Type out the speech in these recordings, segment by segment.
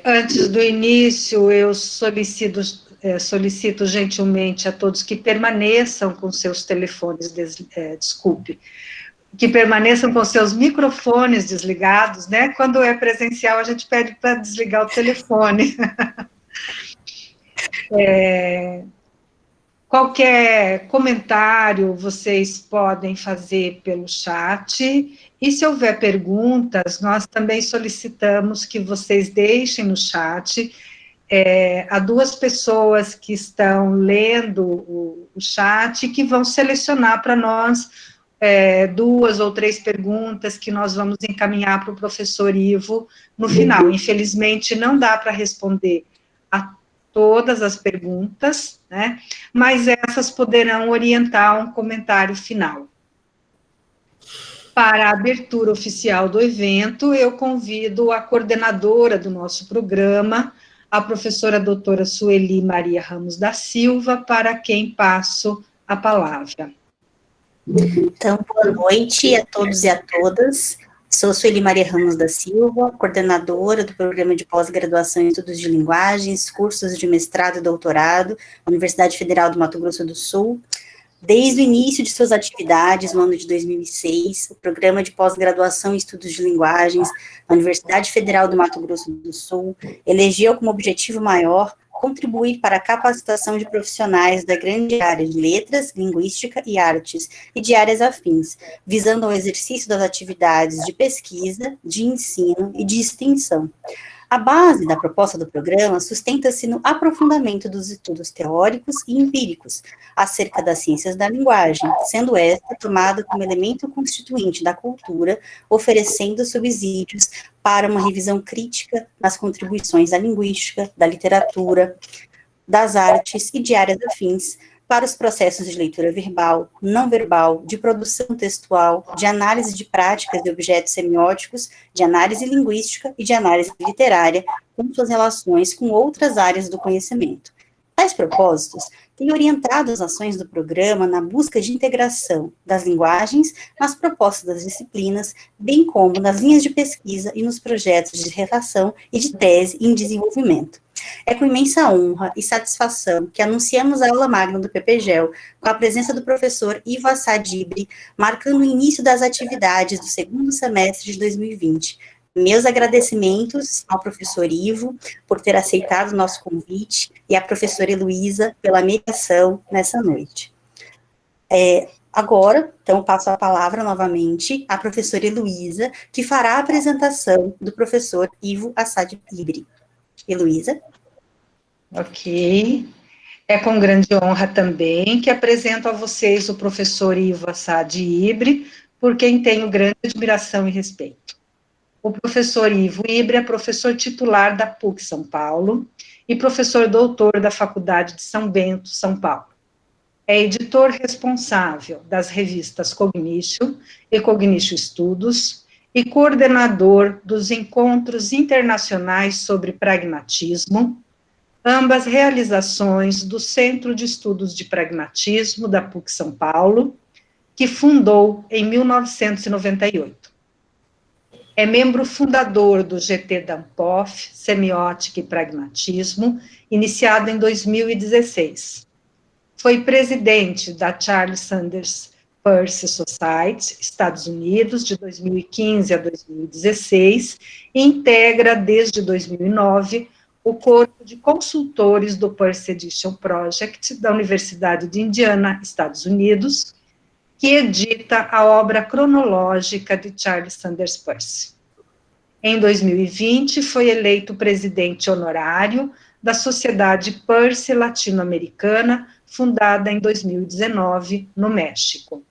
Antes do início, eu solicito gentilmente a todos que permaneçam com seus telefones, que permaneçam com seus microfones desligados, né? Quando é presencial, a gente pede para desligar o telefone. Qualquer comentário vocês podem fazer pelo chat, e se houver perguntas, nós também solicitamos que vocês deixem no chat. Há duas pessoas que estão lendo o chat que vão selecionar para nós duas ou três perguntas que nós vamos encaminhar para o professor Ivo no final. Infelizmente, não dá para responder a todas as perguntas, né? Mas essas poderão orientar um comentário final. Para a abertura oficial do evento, eu convido a coordenadora do nosso programa, a professora doutora Sueli Maria Ramos da Silva, para quem passo a palavra. Então, boa noite a todos e a todas. Sou Sueli Maria Ramos da Silva, coordenadora do Programa de Pós-Graduação em Estudos de Linguagens, cursos de mestrado e doutorado, Universidade Federal do Mato Grosso do Sul. Desde o início de suas atividades, no ano de 2006, o Programa de Pós-Graduação em Estudos de Linguagens, na Universidade Federal do Mato Grosso do Sul, elegeu como objetivo maior contribuir para a capacitação de profissionais da grande área de letras, linguística e artes, e de áreas afins, visando ao exercício das atividades de pesquisa, de ensino e de extensão. A base da proposta do programa sustenta-se no aprofundamento dos estudos teóricos e empíricos acerca das ciências da linguagem, sendo esta tomada como elemento constituinte da cultura, oferecendo subsídios para uma revisão crítica nas contribuições da linguística, da literatura, das artes e de áreas afins, para os processos de leitura verbal, não verbal, de produção textual, de análise de práticas de objetos semióticos, de análise linguística e de análise literária, com suas relações com outras áreas do conhecimento. Tais propósitos têm orientado as ações do programa na busca de integração das linguagens nas propostas das disciplinas, bem como nas linhas de pesquisa e nos projetos de redação e de tese em desenvolvimento. É com imensa honra e satisfação que anunciamos a aula magna do PPGEL, com a presença do professor Ivo Assad Ibri, marcando o início das atividades do segundo semestre de 2020. Meus agradecimentos ao professor Ivo por ter aceitado o nosso convite e à professora Heloísa pela mediação nessa noite. Agora, então, passo a palavra novamente à professora Heloísa, que fará a apresentação do professor Ivo Assad Ibri. Heloísa. Ok. É com grande honra também que apresento a vocês o professor Ivo Assad Ibri, por quem tenho grande admiração e respeito. O professor Ivo Ibri é professor titular da PUC São Paulo e professor doutor da Faculdade de São Bento, São Paulo. É editor responsável das revistas Cognition e Cognition Estudos e coordenador dos encontros internacionais sobre pragmatismo, ambas realizações do Centro de Estudos de Pragmatismo da PUC São Paulo, que fundou em 1998. É membro fundador do GT da ANPOF, Semiótica e Pragmatismo, iniciado em 2016. Foi presidente da Charles Sanders Peirce Society, Estados Unidos, de 2015 a 2016, e integra, desde 2009, o corpo de consultores do Peirce Edition Project da Universidade de Indiana, Estados Unidos, que edita a obra cronológica de Charles Sanders Peirce. Em 2020, foi eleito presidente honorário da Sociedade Peirce Latino-Americana, fundada em 2019, no México.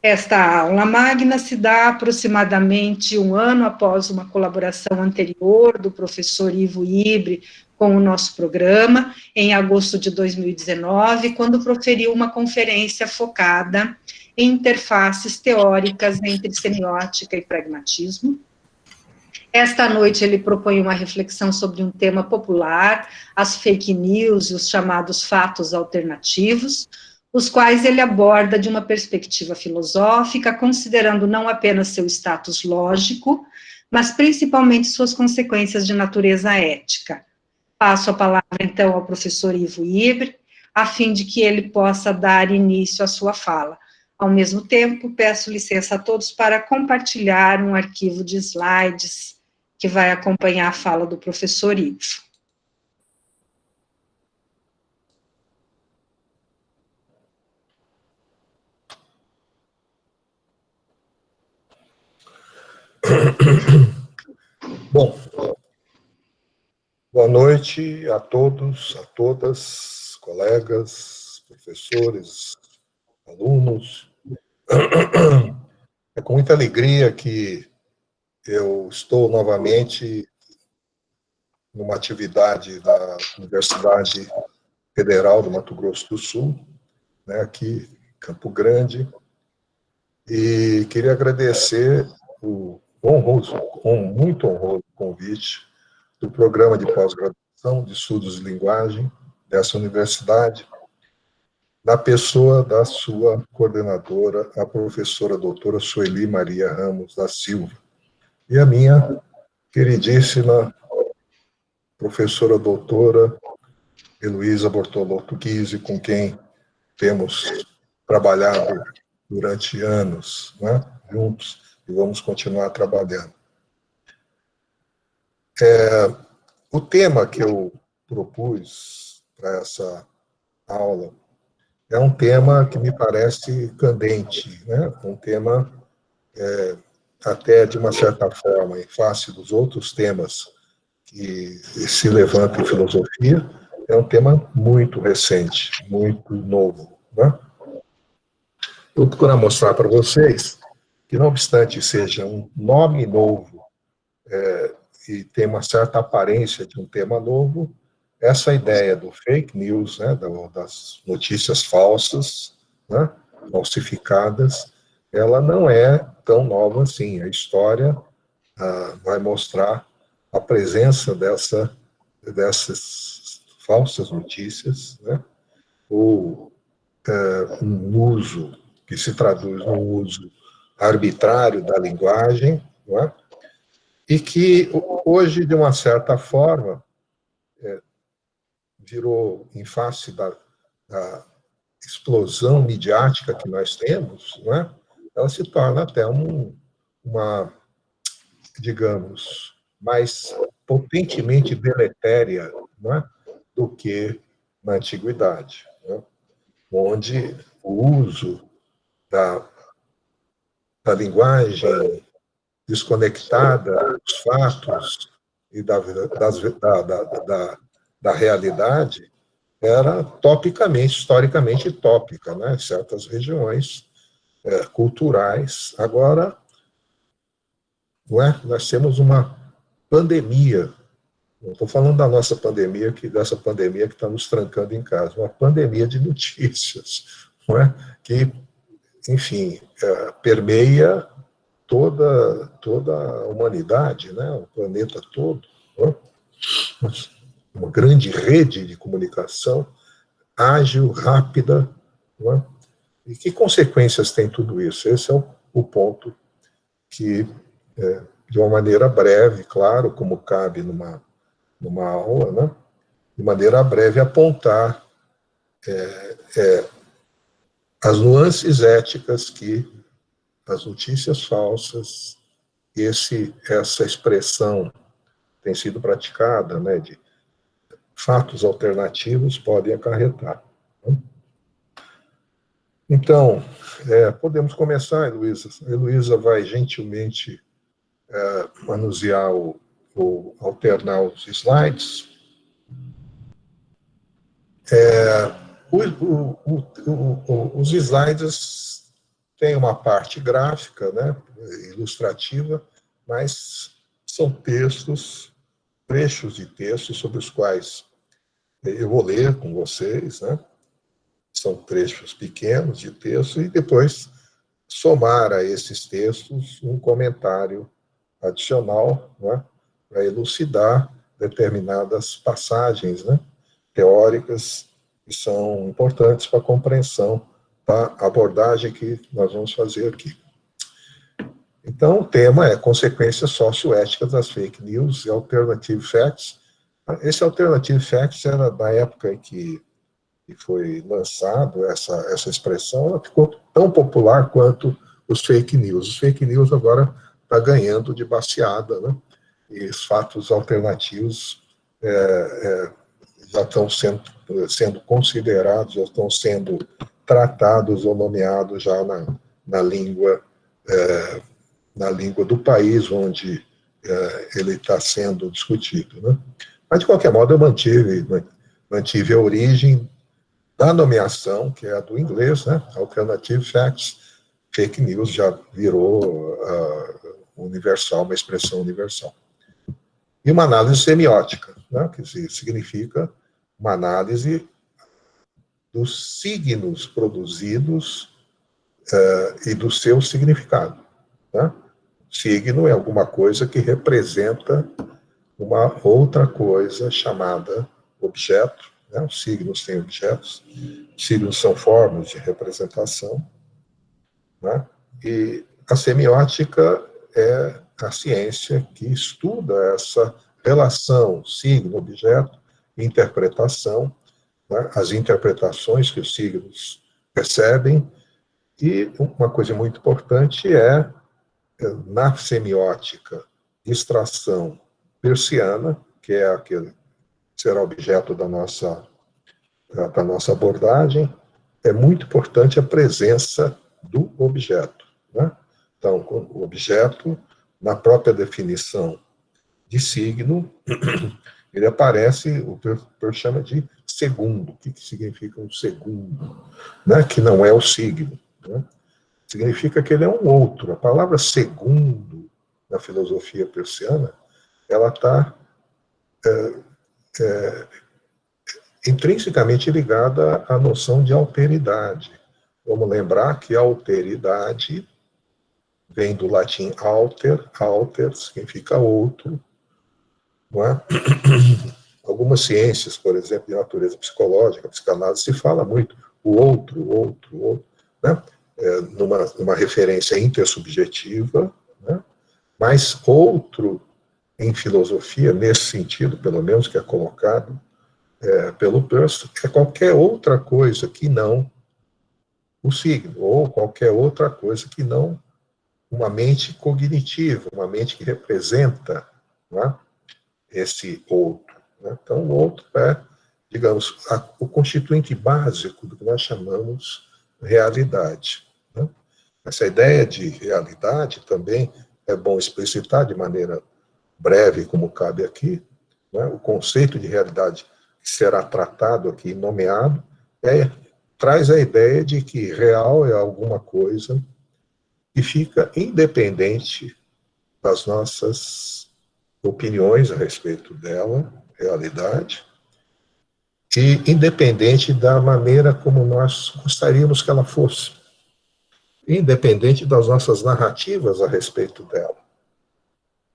Esta aula magna se dá aproximadamente um ano após uma colaboração anterior do professor Ivo Ibri com o nosso programa, em agosto de 2019, quando proferiu uma conferência focada em interfaces teóricas entre semiótica e pragmatismo. Esta noite ele propõe uma reflexão sobre um tema popular, as fake news e os chamados fatos alternativos, os quais ele aborda de uma perspectiva filosófica, considerando não apenas seu status lógico, mas principalmente suas consequências de natureza ética. Passo a palavra, então, ao professor Ivo Ibre, a fim de que ele possa dar início à sua fala. Ao mesmo tempo, peço licença a todos para compartilhar um arquivo de slides que vai acompanhar a fala do professor Ivo. Bom, boa noite a todos, a todas, colegas, professores, alunos. É com muita alegria que eu estou novamente numa atividade da Universidade Federal do Mato Grosso do Sul, né, aqui em Campo Grande, e queria agradecer o muito honroso convite do Programa de Pós-Graduação de Estudos de Linguagem dessa universidade, na pessoa da sua coordenadora, a professora doutora Sueli Maria Ramos da Silva, e a minha queridíssima professora doutora Heloísa Bortolotto Guise, com quem temos trabalhado durante anos, né, juntos, e vamos continuar trabalhando. O tema que eu propus para essa aula é um tema que me parece candente, né? Um tema até de uma certa forma, em face dos outros temas que se levantam em filosofia, é um tema muito recente, muito novo, né? Eu vou procurar mostrar para vocês que, não obstante seja um nome novo e tem uma certa aparência de um tema novo, essa ideia do fake news, né, das notícias falsas, né, falsificadas, ela não é tão nova assim. A história vai mostrar a presença dessas falsas notícias, né, ou um uso que se traduz num uso arbitrário da linguagem, não é? E que hoje, de uma certa forma, virou, em face da explosão midiática que nós temos, não é? Ela se torna até uma, digamos, mais potentemente deletéria, não é? Do que na antiguidade, não é? Onde o uso da linguagem desconectada dos fatos e da realidade era topicamente, historicamente tópica, né? Em certas regiões culturais. Agora, não é? Nós temos uma pandemia. Não estou falando da nossa pandemia, dessa pandemia que está nos trancando em casa, uma pandemia de notícias, não é? Que, enfim, permeia toda a humanidade, né? O planeta todo, não é? Uma grande rede de comunicação, ágil, rápida, não é? E que consequências tem tudo isso? Esse é o ponto que, de uma maneira breve, claro, como cabe numa aula, né? De maneira breve, apontar as nuances éticas que as notícias falsas, essa expressão tem sido praticada, né, de fatos alternativos podem acarretar. Né? Então, podemos começar, Heloísa. A Heloísa vai gentilmente manusear alternar os slides. Os slides têm uma parte gráfica, né, ilustrativa, mas são trechos de textos sobre os quais eu vou ler com vocês, né? São trechos pequenos de texto, e depois somar a esses textos um comentário adicional, né, para elucidar determinadas passagens, né, teóricas que são importantes para a compreensão da abordagem que nós vamos fazer aqui. Então, o tema é consequências socioéticas das fake news e alternative facts. Esse alternative facts era da época em que foi lançado essa expressão, ela ficou tão popular quanto os fake news. Os fake news agora está ganhando de baseada, né? E os fatos alternativos já estão sendo considerados, já estão sendo tratados ou nomeados já na língua do país onde ele está sendo discutido, né? Mas, de qualquer modo, eu mantive a origem da nomeação, que é a do inglês, né? Alternative facts, fake news já virou universal, uma expressão universal. E uma análise semiótica, né? Que significa uma análise dos signos produzidos e do seu significado, né? Signo é alguma coisa que representa uma outra coisa chamada objeto, né? Os signos têm objetos, signos são formas de representação, né? E a semiótica é a ciência que estuda essa relação signo-objeto, interpretação, né? As interpretações que os signos recebem, e uma coisa muito importante na semiótica, extração persiana, que é aquele que será objeto da nossa abordagem, é muito importante a presença do objeto, né? Então, o objeto, na própria definição de signo, ele aparece, o Peirce chama de segundo. O que significa um segundo? Né? Que não é o signo, né? Significa que ele é um outro. A palavra segundo, na filosofia persiana, ela está intrinsecamente ligada à noção de alteridade. Vamos lembrar que a alteridade vem do latim alter significa outro, não é? Algumas ciências, por exemplo, de natureza psicológica, psicanálise, se fala muito o outro, né? Numa referência intersubjetiva, né? Mas outro, em filosofia, nesse sentido, pelo menos, que é colocado pelo Peirce, é qualquer outra coisa que não o signo, ou qualquer outra coisa que não uma mente cognitiva, uma mente que representa, né, esse outro, né? Então, o outro é, digamos, o constituinte básico do que nós chamamos realidade, né? Essa ideia de realidade também é bom explicitar de maneira breve, como cabe aqui, né? O conceito de realidade que será tratado aqui, nomeado, traz a ideia de que real é alguma coisa que fica independente das nossas opiniões a respeito dela, realidade, e independente da maneira como nós gostaríamos que ela fosse, independente das nossas narrativas a respeito dela,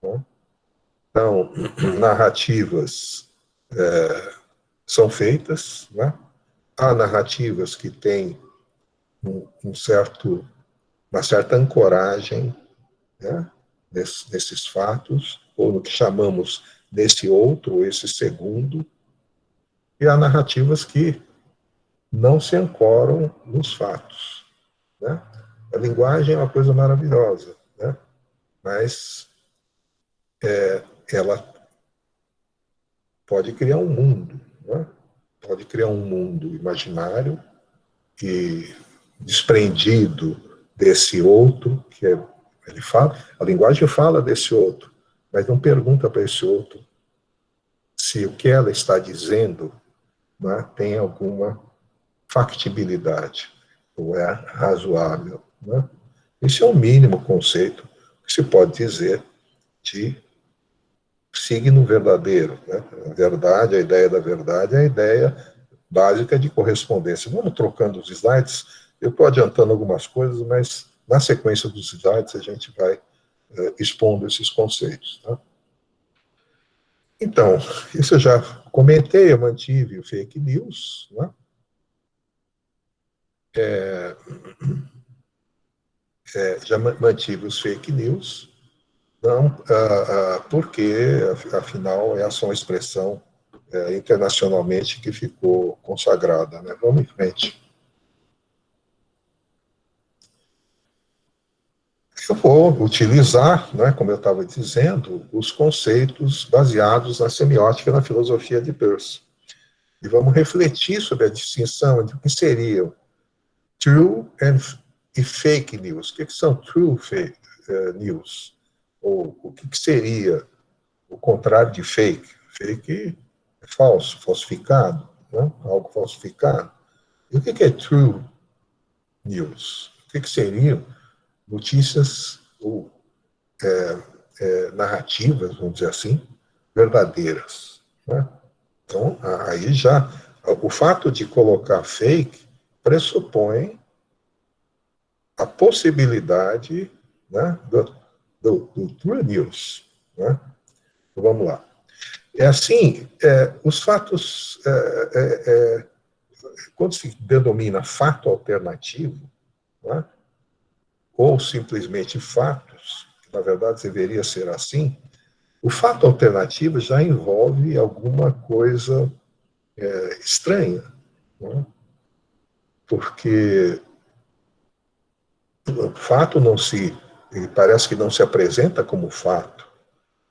né? Então, narrativas são feitas, né? Há narrativas que têm uma certa ancoragem, né, nesses fatos, ou no que chamamos desse outro, esse segundo, e há narrativas que não se ancoram nos fatos, né? A linguagem é uma coisa maravilhosa, né? Mas ela pode criar um mundo, né? Pode criar um mundo imaginário e desprendido desse outro, ele fala, a linguagem fala desse outro, mas não pergunta para esse outro se o que ela está dizendo, né, tem alguma factibilidade, ou é razoável, né? Esse é o mínimo conceito que se pode dizer de signo verdadeiro, né? A verdade, a ideia da verdade é a ideia básica de correspondência. Vamos trocando os slides, eu estou adiantando algumas coisas, mas na sequência dos slides a gente vai expondo esses conceitos, tá? Então, isso eu já comentei, eu mantive o fake news, né? já mantive os fake news, não, porque, afinal, essa é uma expressão internacionalmente que ficou consagrada, né? Vamos em frente. Eu vou utilizar, né, como eu estava dizendo, os conceitos baseados na semiótica e na filosofia de Peirce. E vamos refletir sobre a distinção entre o que seriam true e fake news. O que são true fake news? Ou o que seria o contrário de fake? Fake é falso, falsificado, né? Algo falsificado. E o que é true news? O que seriam notícias ou narrativas, vamos dizer assim, verdadeiras, né? Então, aí já, o fato de colocar fake pressupõe a possibilidade, né, do true news, né? Então, vamos lá. É assim, os fatos, quando se denomina fato alternativo, né, ou simplesmente fatos, que na verdade deveria ser assim, o fato alternativo já envolve alguma coisa estranha, né? Porque o fato parece que não se apresenta como fato,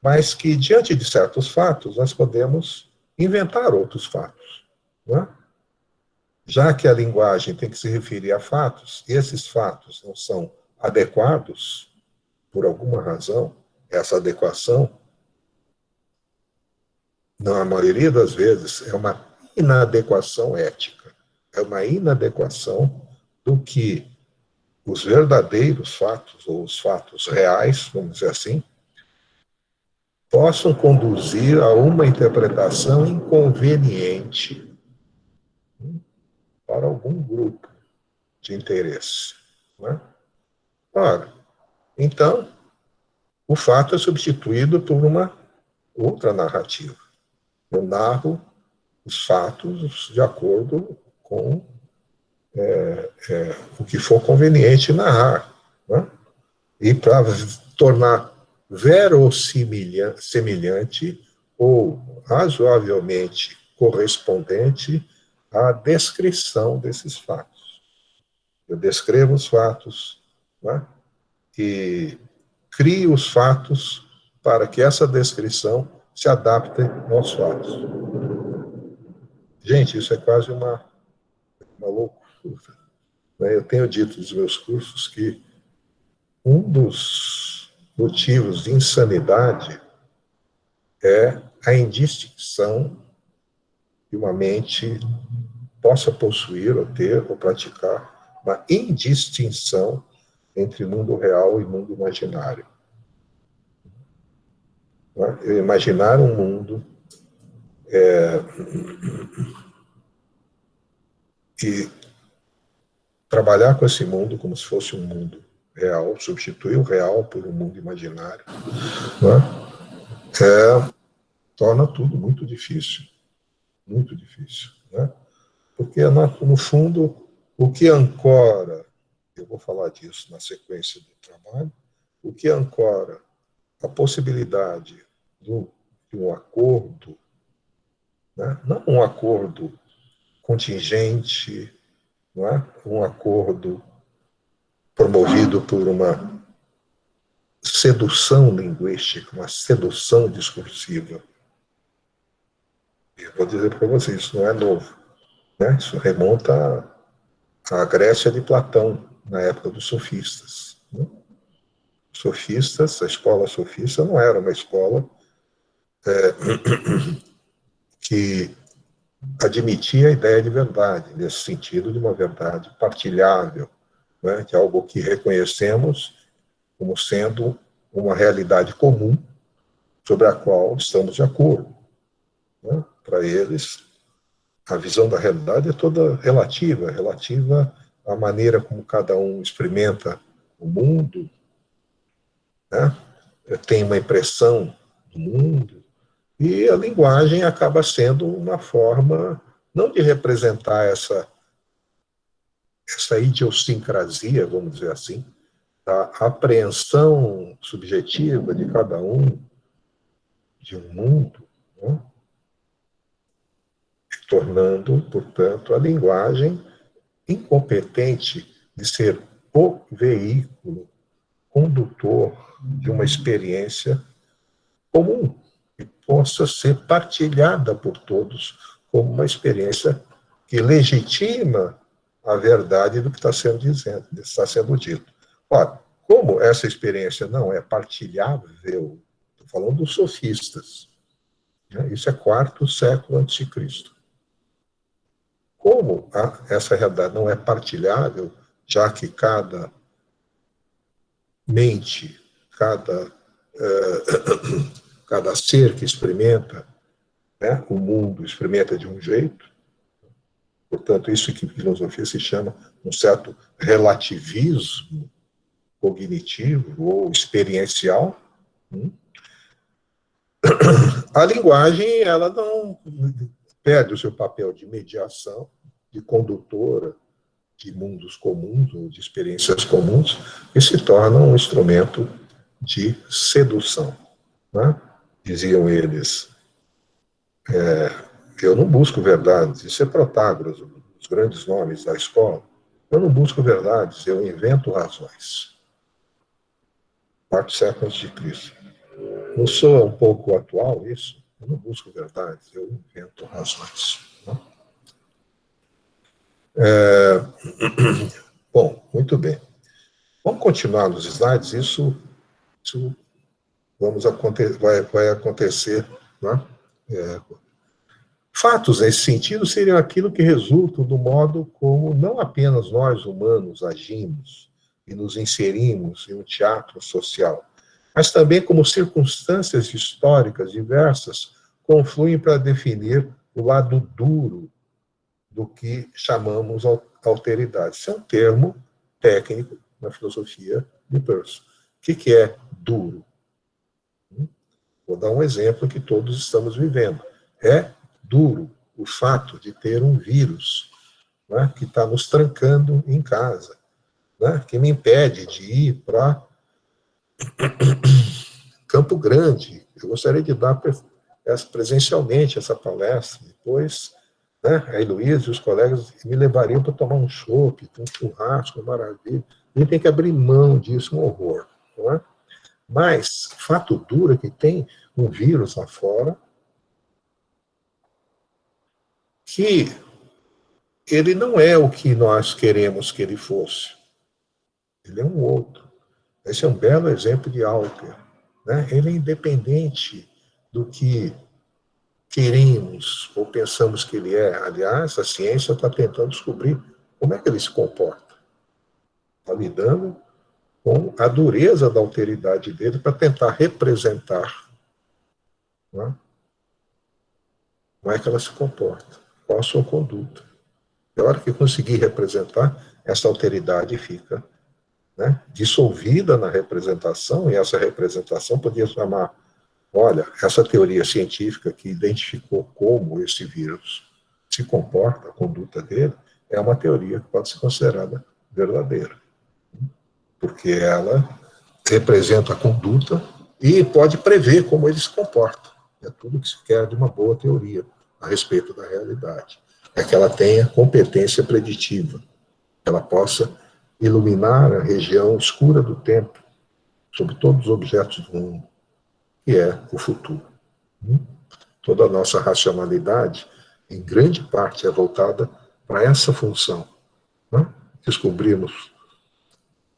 mas que diante de certos fatos nós podemos inventar outros fatos, né? Já que a linguagem tem que se referir a fatos, e esses fatos não são adequados, por alguma razão, essa adequação, na maioria das vezes, é uma inadequação ética, é uma inadequação do que os verdadeiros fatos, ou os fatos reais, vamos dizer assim, possam conduzir a uma interpretação inconveniente para algum grupo de interesse, né? Ora, então, o fato é substituído por uma outra narrativa. Eu narro os fatos de acordo com o que for conveniente narrar, né? E para tornar verossimilhante ou razoavelmente correspondente à descrição desses fatos. Eu descrevo os fatos, né? E crio os fatos para que essa descrição se adapte aos fatos. Gente, isso é quase uma loucura, né? Eu tenho dito nos meus cursos que um dos motivos de insanidade é a indistinção que uma mente possa possuir, ou ter, ou praticar, uma indistinção entre mundo real e mundo imaginário. Eu imaginar um mundo e trabalhar com esse mundo como se fosse um mundo real, substituir o real por um mundo imaginário, né? Torna tudo muito difícil, né? Porque, no fundo, o que ancora, eu vou falar disso na sequência do trabalho, o que ancora a possibilidade de um acordo, né? Não um acordo contingente, não é? Um acordo promovido por uma sedução linguística, uma sedução discursiva. Eu vou dizer para vocês, isso não é novo, né? Isso remonta à Grécia de Platão, na época dos sofistas, né? Sofistas, a escola sofista não era uma escola que admitia a ideia de verdade, nesse sentido de uma verdade partilhável, né? De algo que reconhecemos como sendo uma realidade comum sobre a qual estamos de acordo, né? Para eles, a visão da realidade é toda relativa à maneira como cada um experimenta o mundo, né? Tem uma impressão do mundo, e a linguagem acaba sendo uma forma, não de representar essa idiosincrasia, vamos dizer assim, da apreensão subjetiva de cada um de um mundo, né? Tornando, portanto, a linguagem incompetente de ser o veículo condutor de uma experiência comum, que possa ser partilhada por todos como uma experiência que legitima a verdade do que está sendo dito. Ora, como essa experiência não é partilhável, estou falando dos sofistas, né? Isso é quarto século antes de Cristo. Como essa realidade não é partilhável, já que cada mente, cada ser que experimenta, né, o mundo experimenta de um jeito, portanto, isso que em filosofia se chama um certo relativismo cognitivo ou experiencial. A linguagem, ela não perde o seu papel de mediação, de condutora de mundos comuns ou de experiências comuns, e se torna um instrumento de sedução, né? Diziam eles, eu não busco verdades, isso é Protágoras, um dos grandes nomes da escola. Eu não busco verdades, eu invento razões. Quarto século antes de Cristo. Não sou um pouco atual isso? Eu não busco verdades, eu invento razões. Né? Bom, muito bem. Vamos continuar nos slides, isso vai acontecer, né? Fatos nesse sentido seriam aquilo que resultam do modo como não apenas nós humanos agimos e nos inserimos em um teatro social, mas também como circunstâncias históricas diversas confluem para definir o lado duro do que chamamos alteridade. Isso é um termo técnico na filosofia de Peirce. O que é duro? Vou dar um exemplo que todos estamos vivendo. É duro o fato de ter um vírus, né, que está nos trancando em casa, né, que me impede de ir para Campo Grande. Eu gostaria de dar presencialmente essa palestra. Depois, né, a Heloísa e os colegas me levariam para tomar um chopp, um churrasco, uma maravilha. A gente tem que abrir mão disso, um horror. Não é? Mas, fato duro é que tem um vírus lá fora que ele não é o que nós queremos que ele fosse. Ele é um outro. Esse é um belo exemplo de Alper. Né? Ele é independente do que queremos ou pensamos que ele é. Aliás, a ciência está tentando descobrir como é que ele se comporta. Está lidando com a dureza da alteridade dele para tentar representar, né, como é que ela se comporta, qual a sua conduta. E a hora que conseguir representar, essa alteridade fica, né, dissolvida na representação, e essa representação podia chamar, olha, essa teoria científica que identificou como esse vírus se comporta, a conduta dele, é uma teoria que pode ser considerada verdadeira, porque ela representa a conduta e pode prever como ele se comporta. É tudo que se quer de uma boa teoria a respeito da realidade. É que ela tenha competência preditiva, que ela possa iluminar a região escura do tempo sobre todos os objetos do mundo, que é o futuro. Toda a nossa racionalidade, em grande parte, é voltada para essa função. Né? Descobrimos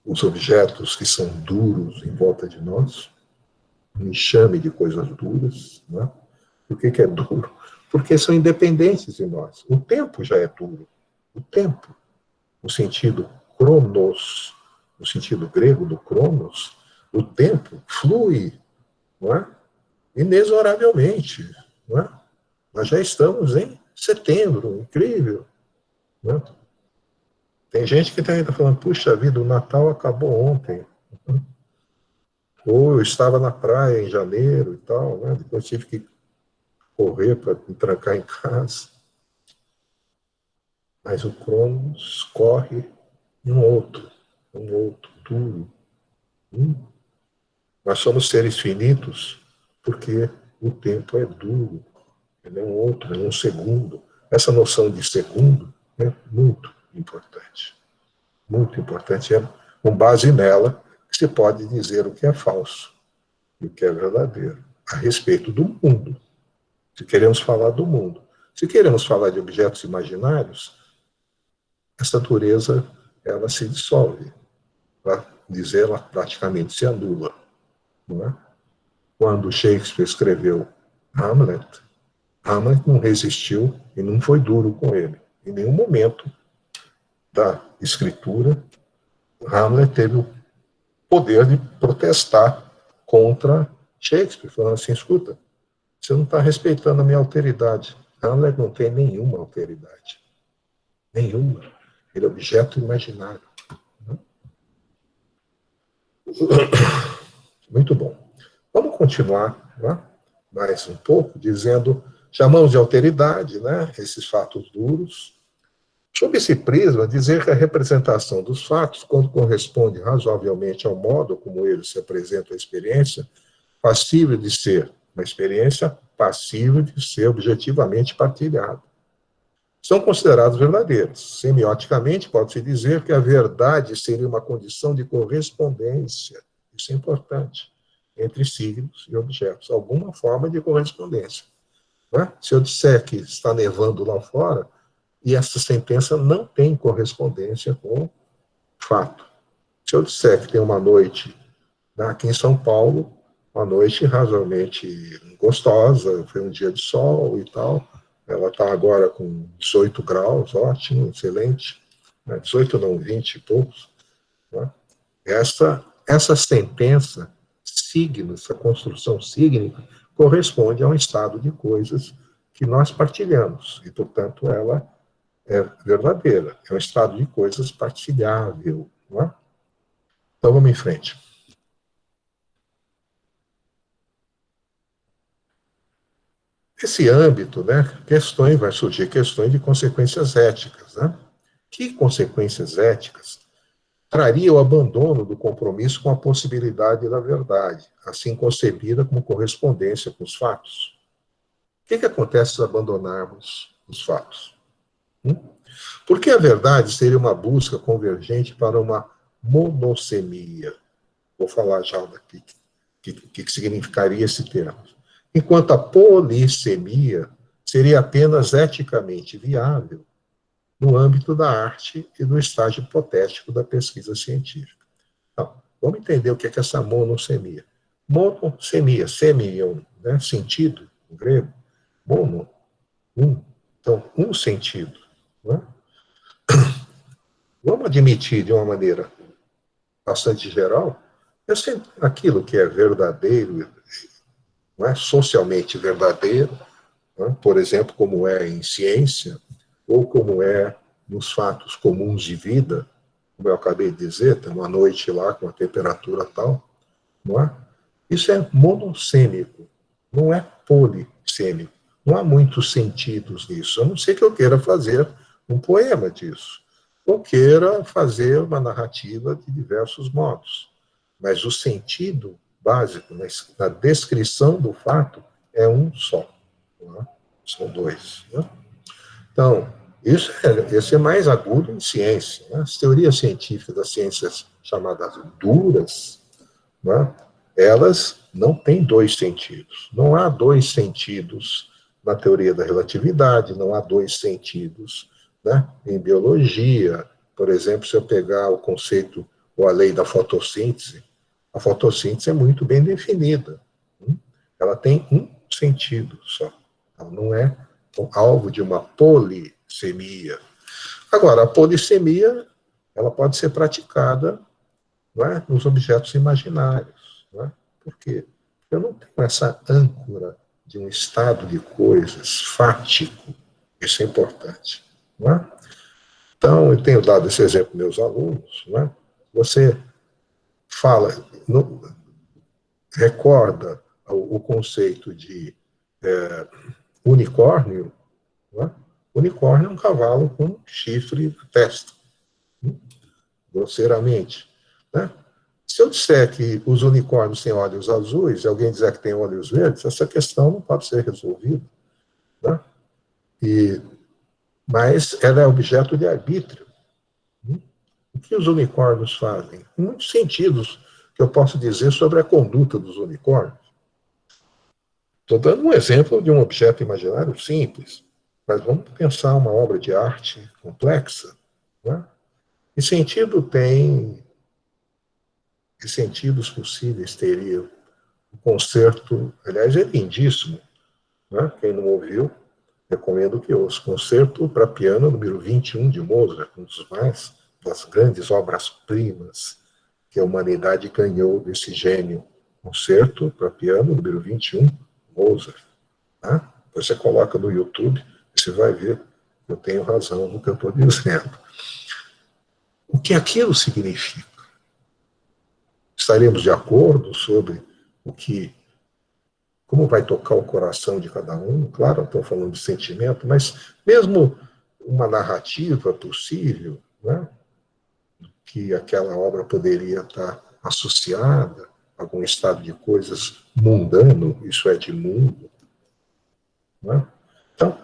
os objetos que são duros em volta de nós, um enxame de coisas duras. Né? Por que é duro? Porque são independentes de nós. O tempo já é duro. O tempo, no sentido cronos, no sentido grego do cronos, o tempo flui, não é? Inexoravelmente. Não é? Nós já estamos em setembro, incrível. Não é? Tem gente que está ainda falando, puxa vida, o Natal acabou ontem. Ou eu estava na praia em janeiro e tal, né? Depois tive que correr para me trancar em casa. Mas o Cronos corre um outro duro. Nós somos seres finitos porque o tempo é duro, ele é um outro, é um segundo. Essa noção de segundo é muito importante. Muito importante. É com base nela que se pode dizer o que é falso e o que é verdadeiro a respeito do mundo. Se queremos falar do mundo. Se queremos falar de objetos imaginários, essa natureza, ela se dissolve. Para dizer, ela praticamente se anula. Não é? Quando Shakespeare escreveu Hamlet, Hamlet não resistiu e não foi duro com ele. Em nenhum momento da escritura, Hamlet teve o poder de protestar contra Shakespeare, falando assim, escuta, você não está respeitando a minha alteridade. Hamlet não tem nenhuma alteridade. Nenhuma. Ele é objeto imaginário. Muito bom. Vamos continuar, né, mais um pouco, dizendo, chamamos de alteridade, né, esses fatos duros. Sob esse prisma, dizer que a representação dos fatos, quando corresponde razoavelmente ao modo como eles se apresentam à experiência, passível de ser uma experiência, passível de ser objetivamente partilhada, são considerados verdadeiros. Semioticamente, pode-se dizer que a verdade seria uma condição de correspondência, isso é importante, entre signos e objetos, alguma forma de correspondência. Não é? Se eu disser que está nevando lá fora, e essa sentença não tem correspondência com o fato. Se eu disser que tem uma noite aqui em São Paulo, uma noite razoavelmente gostosa, foi um dia de sol e tal, ela está agora com 18 graus, ótimo, excelente, 18 não, 20 e poucos. Né? Essa sentença, signo, essa construção sígnica, corresponde a um estado de coisas que nós partilhamos, e, portanto, ela é verdadeira, é um estado de coisas partilhável. Não é? Então, vamos em frente. Nesse âmbito, né, vai surgir questões de consequências éticas. Né? Que consequências éticas traria o abandono do compromisso com a possibilidade da verdade, assim concebida como correspondência com os fatos? O que acontece se abandonarmos os fatos? Porque a verdade seria uma busca convergente para uma monossemia. Vou falar já daqui o que significaria esse termo. Enquanto a polissemia seria apenas eticamente viável no âmbito da arte e do estágio hipotético da pesquisa científica. Então, vamos entender o que é essa monossemia. Monossemia, semion, né, sentido, em grego, mono, então, um sentido. Né? Vamos admitir de uma maneira bastante geral, aquilo que é verdadeiro, não é socialmente verdadeiro, né? Por exemplo, como é em ciência, ou como é nos fatos comuns de vida, como eu acabei de dizer, tem uma noite lá com a temperatura tal, não é? Isso é monossêmico, não é polissêmico. Não há muitos sentidos nisso, a não ser que eu queira fazer um poema disso, ou queira fazer uma narrativa de diversos modos. Mas o sentido básico, na descrição do fato, é um só. Não é? São dois. Né? Então, esse é mais agudo em ciência. Né? As teorias científicas das ciências chamadas duras, né? Elas não têm dois sentidos. Não há dois sentidos na teoria da relatividade, não há dois sentidos, né, em biologia. Por exemplo, se eu pegar o conceito ou a lei da fotossíntese, a fotossíntese é muito bem definida. Ela tem um sentido só. Ela não é alvo de uma polissemia. Agora, a polissemia, ela pode ser praticada, não é, nos objetos imaginários. Não é? Por quê? Porque eu não tenho essa âncora de um estado de coisas fático. Isso é importante. Não é? Então, eu tenho dado esse exemplo para meus alunos. Não é? Você fala, recorda o conceito de unicórnio. Não é? Unicórnio é um cavalo com chifre na testa. Grosseiramente. Né? Se eu disser que os unicórnios têm olhos azuis e alguém dizer que tem olhos verdes, essa questão não pode ser resolvida, né? Mas ela é objeto de arbítrio. O que os unicórnios fazem? Em muitos sentidos que eu posso dizer sobre a conduta dos unicórnios. Estou dando um exemplo de um objeto imaginário simples, mas vamos pensar uma obra de arte complexa, né? Que sentido tem, que sentidos possíveis teria o concerto, aliás, é lindíssimo, né? Quem não ouviu, recomendo que ouça. Concerto para piano número 21 de Mozart, um dos das grandes obras-primas que a humanidade ganhou desse gênio. Concerto para piano número 21, Mozart. Tá? Depois você coloca no YouTube e você vai ver que eu tenho razão no que eu estou dizendo. O que aquilo significa? Estaremos de acordo sobre como vai tocar o coração de cada um? Claro, eu estou falando de sentimento, mas mesmo uma narrativa possível, né, que aquela obra poderia estar associada a algum estado de coisas mundano, isso é, de mundo. Né? Então,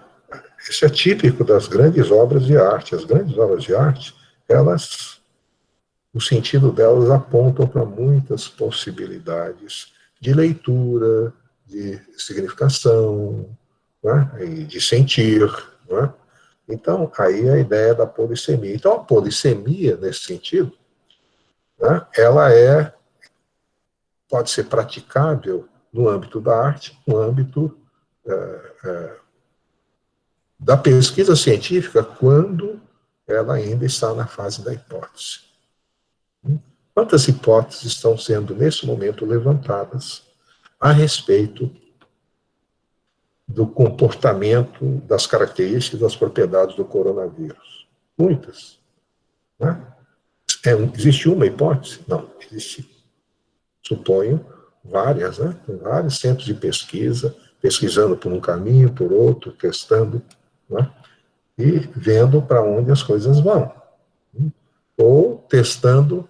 isso é típico das grandes obras de arte. As grandes obras de arte, o sentido delas apontam para muitas possibilidades de leitura, de significação, né? E de sentir. Né? Então, aí a ideia da polissemia. Então, a polissemia, nesse sentido, né, ela pode ser praticável no âmbito da arte, no âmbito da pesquisa científica, quando ela ainda está na fase da hipótese. Quantas hipóteses estão sendo, nesse momento, levantadas a respeito do comportamento, das características, das propriedades do coronavírus? Muitas. Né? Existe uma hipótese? Não, existe, suponho, várias, né? Tem vários centros de pesquisa, pesquisando por um caminho, por outro, testando, né? E vendo para onde as coisas vão. Ou testando,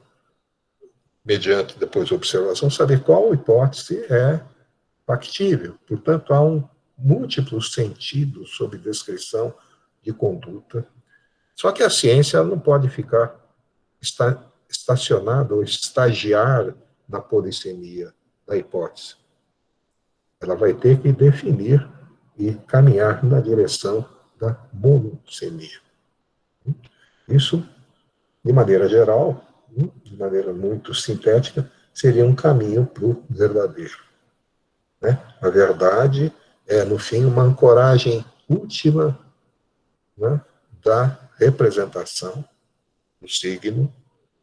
mediante depois observação, saber qual hipótese é factível. Portanto, há múltiplos sentidos sobre descrição de conduta. Só que a ciência ela não pode ficar estacionada ou estagiar na polissemia da hipótese. Ela vai ter que definir e caminhar na direção da monossemia. Isso, de maneira geral, de maneira muito sintética, seria um caminho para o verdadeiro. Né? A verdade é, no fim, uma ancoragem última, né, da representação do signo,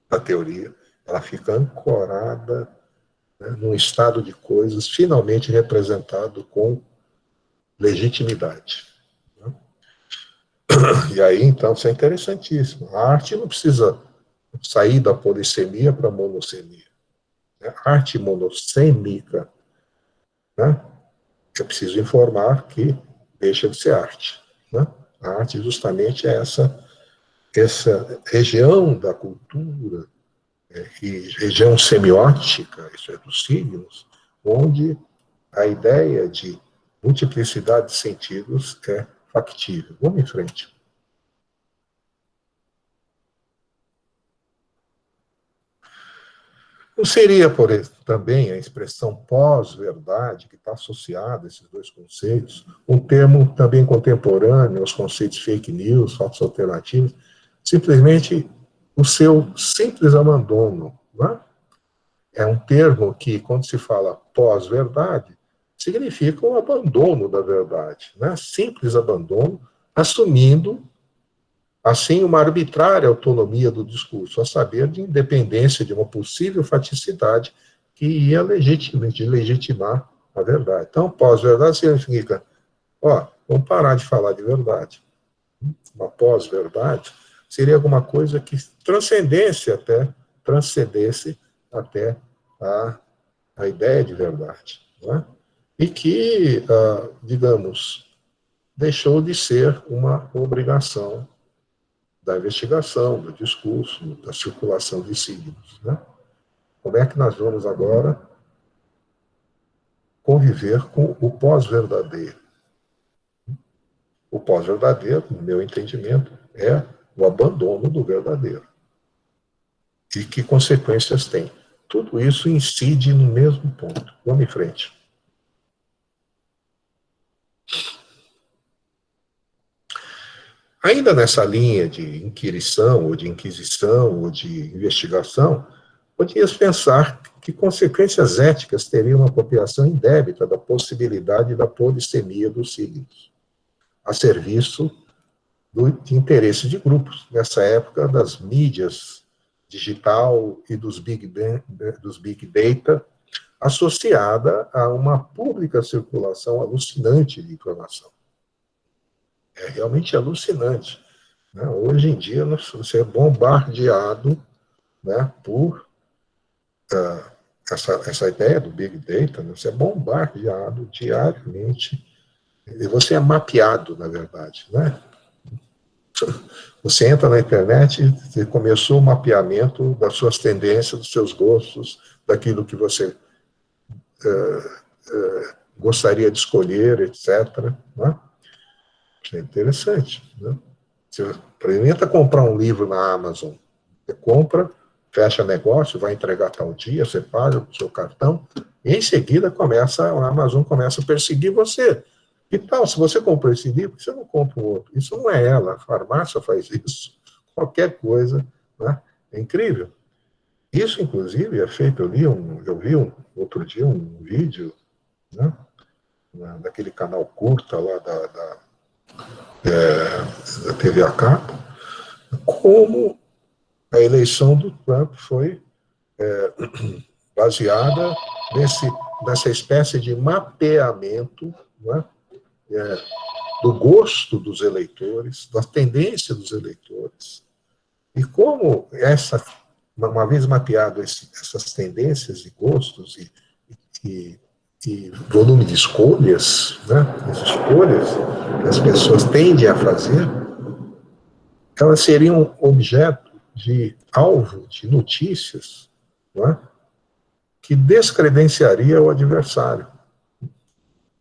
da teoria. Ela fica ancorada, né, num estado de coisas finalmente representado com legitimidade. Né? E aí, então, isso é interessantíssimo. A arte não precisa sair da polissemia para a monossemia. A arte monossêmica, né, eu preciso informar que deixa de ser arte. Né? A arte justamente é essa região da cultura, e região semiótica, isso é, dos signos, onde a ideia de multiplicidade de sentidos é factível. Vamos em frente. Não seria, por exemplo, também a expressão pós-verdade, que está associada a esses dois conceitos, um termo também contemporâneo aos conceitos fake news, fatos alternativos, simplesmente o seu simples abandono. Né? É um termo que, quando se fala pós-verdade, significa o abandono da verdade, né? Simples abandono, assumindo, assim, uma arbitrária autonomia do discurso, a saber, de independência de uma possível faticidade que ia legitimar a verdade. Então, pós-verdade significa, vamos parar de falar de verdade. Uma pós-verdade seria alguma coisa que transcendesse até a ideia de verdade. Né? E que, digamos, deixou de ser uma obrigação da investigação, do discurso, da circulação de signos. Né? Como é que nós vamos agora conviver com o pós-verdadeiro? O pós-verdadeiro, no meu entendimento, é o abandono do verdadeiro. E que consequências tem? Tudo isso incide no mesmo ponto. Vamos em frente. Ainda nessa linha de inquirição, ou de inquisição, ou de investigação, podia pensar que consequências éticas teriam uma apropriação indébita da possibilidade da polissemia dos signos, a serviço de interesse de grupos, nessa época das mídias digital e dos big data, associada a uma pública circulação alucinante de informação. É realmente alucinante. Né? Hoje em dia, você é bombardeado, né, por essa ideia do Big Data, né? Você é bombardeado diariamente, e você é mapeado, na verdade. Né? Você entra na internet e começou o mapeamento das suas tendências, dos seus gostos, daquilo que você gostaria de escolher, etc. Né? Isso é interessante. Né? Você experimenta comprar um livro na Amazon. Você compra, fecha negócio, vai entregar tal dia, você paga com o seu cartão, e em seguida a Amazon começa a perseguir você. E tal, se você comprou esse livro, por que você não compra um outro? Isso não é ela, a farmácia faz isso. Qualquer coisa, né? É incrível. Isso, inclusive, é feito, eu vi outro dia um vídeo, né, daquele canal curta lá da TV a cabo, como a eleição do Trump foi baseada nessa espécie de mapeamento, né, do gosto dos eleitores, da tendência dos eleitores, e como uma vez mapeado essas tendências e gostos e volume de escolhas, né, as escolhas que as pessoas tendem a fazer, elas seriam objeto de alvo de notícias, né, que descredenciaria o adversário.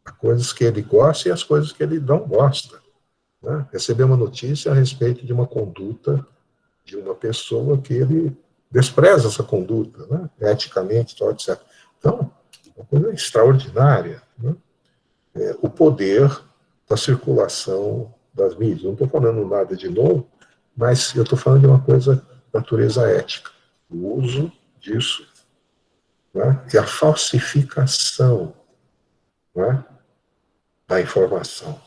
As coisas que ele gosta e as coisas que ele não gosta. Né? Receber uma notícia a respeito de uma conduta de uma pessoa que ele despreza essa conduta, né? Eticamente, etc. Então, uma coisa extraordinária. Né? O poder da circulação das mídias. Não estou falando nada de novo, mas eu estou falando de uma coisa de natureza ética. O uso disso, né? E a falsificação, né, da informação.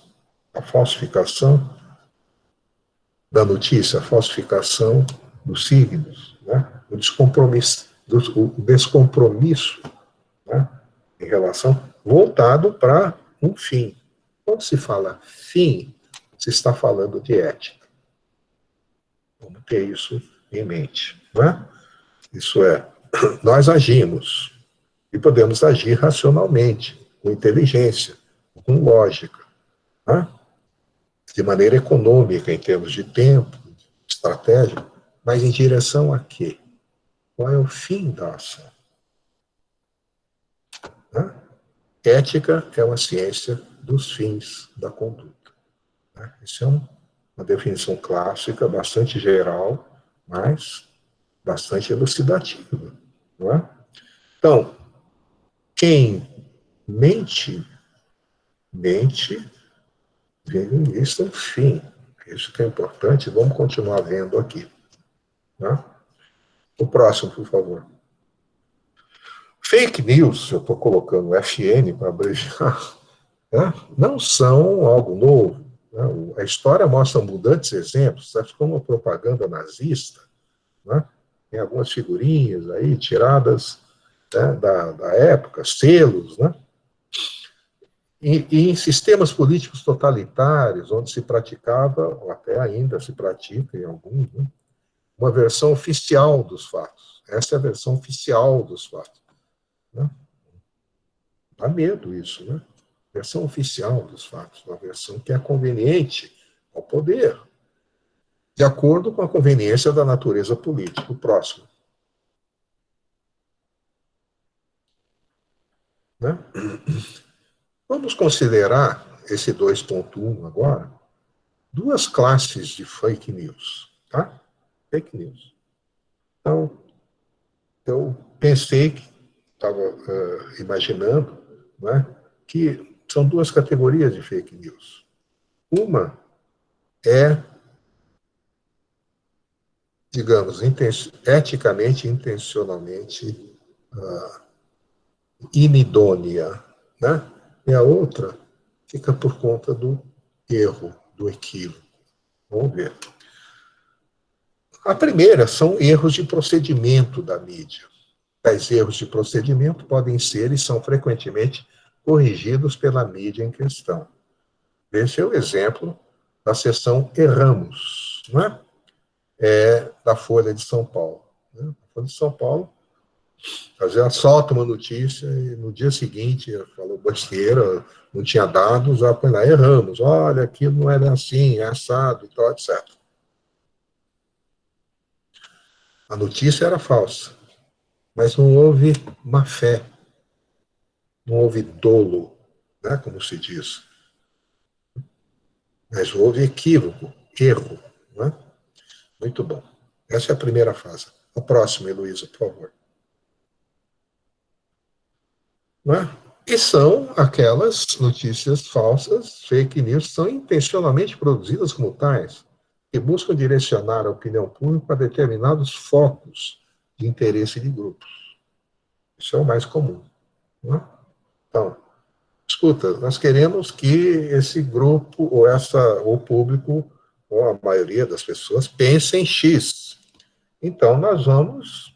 A falsificação da notícia, a falsificação dos signos, né? O descompromisso, né, em relação, voltado para um fim. Quando se fala fim, se está falando de ética. Vamos ter isso em mente. Né? Isso é, nós agimos, e podemos agir racionalmente, com inteligência, com lógica, né? De maneira econômica, em termos de tempo, estratégia, mas em direção a quê? Qual é o fim da ação? Né? Ética é uma ciência dos fins da conduta. Né? Isso é uma definição clássica, bastante geral, mas bastante elucidativa. Não é? Então, quem mente vendo em vista um fim. Isso que é importante, vamos continuar vendo aqui. Né? O próximo, por favor. Fake news, eu estou colocando FN para abreviar, né? Não são algo novo. Né? A história mostra abundantes exemplos, certo? Como a propaganda nazista, né? Tem algumas figurinhas aí tiradas, né, da época, selos, né? E em sistemas políticos totalitários, onde se praticava, ou até ainda se pratica em alguns, né, uma versão oficial dos fatos. Essa é a versão oficial dos fatos. Né? Dá medo isso, né? Versão oficial dos fatos, uma versão que é conveniente ao poder, de acordo com a conveniência da natureza política. O próximo. né? Vamos considerar esse 2.1 agora, duas classes de fake news, tá? Fake news. Então, eu pensei, estava imaginando, né, que são duas categorias de fake news. Uma é, digamos, eticamente, intencionalmente inidônea, né? E a outra fica por conta do erro, do equívoco. Vamos ver. A primeira são erros de procedimento da mídia. Tais erros de procedimento podem ser e são frequentemente corrigidos pela mídia em questão. Esse é o exemplo da seção Erramos, não é? Da Folha de São Paulo. Né? A Folha de São Paulo, às vezes, solta uma notícia e no dia seguinte falou besteira, não tinha dados, já põe lá, erramos, olha, aquilo não era assim, é assado, e tal, etc. A notícia era falsa, mas não houve má fé, não houve dolo, né, como se diz, mas houve equívoco, erro. Né? Muito bom. Essa é a primeira fase. A próxima, Heloísa, por favor. Né? E são aquelas notícias falsas, fake news, são intencionalmente produzidas como tais, que buscam direcionar a opinião pública a determinados focos de interesse de grupos. Isso é o mais comum. Né? Então, escuta, nós queremos que esse grupo, ou o público, ou a maioria das pessoas, pense em X. Então, nós vamos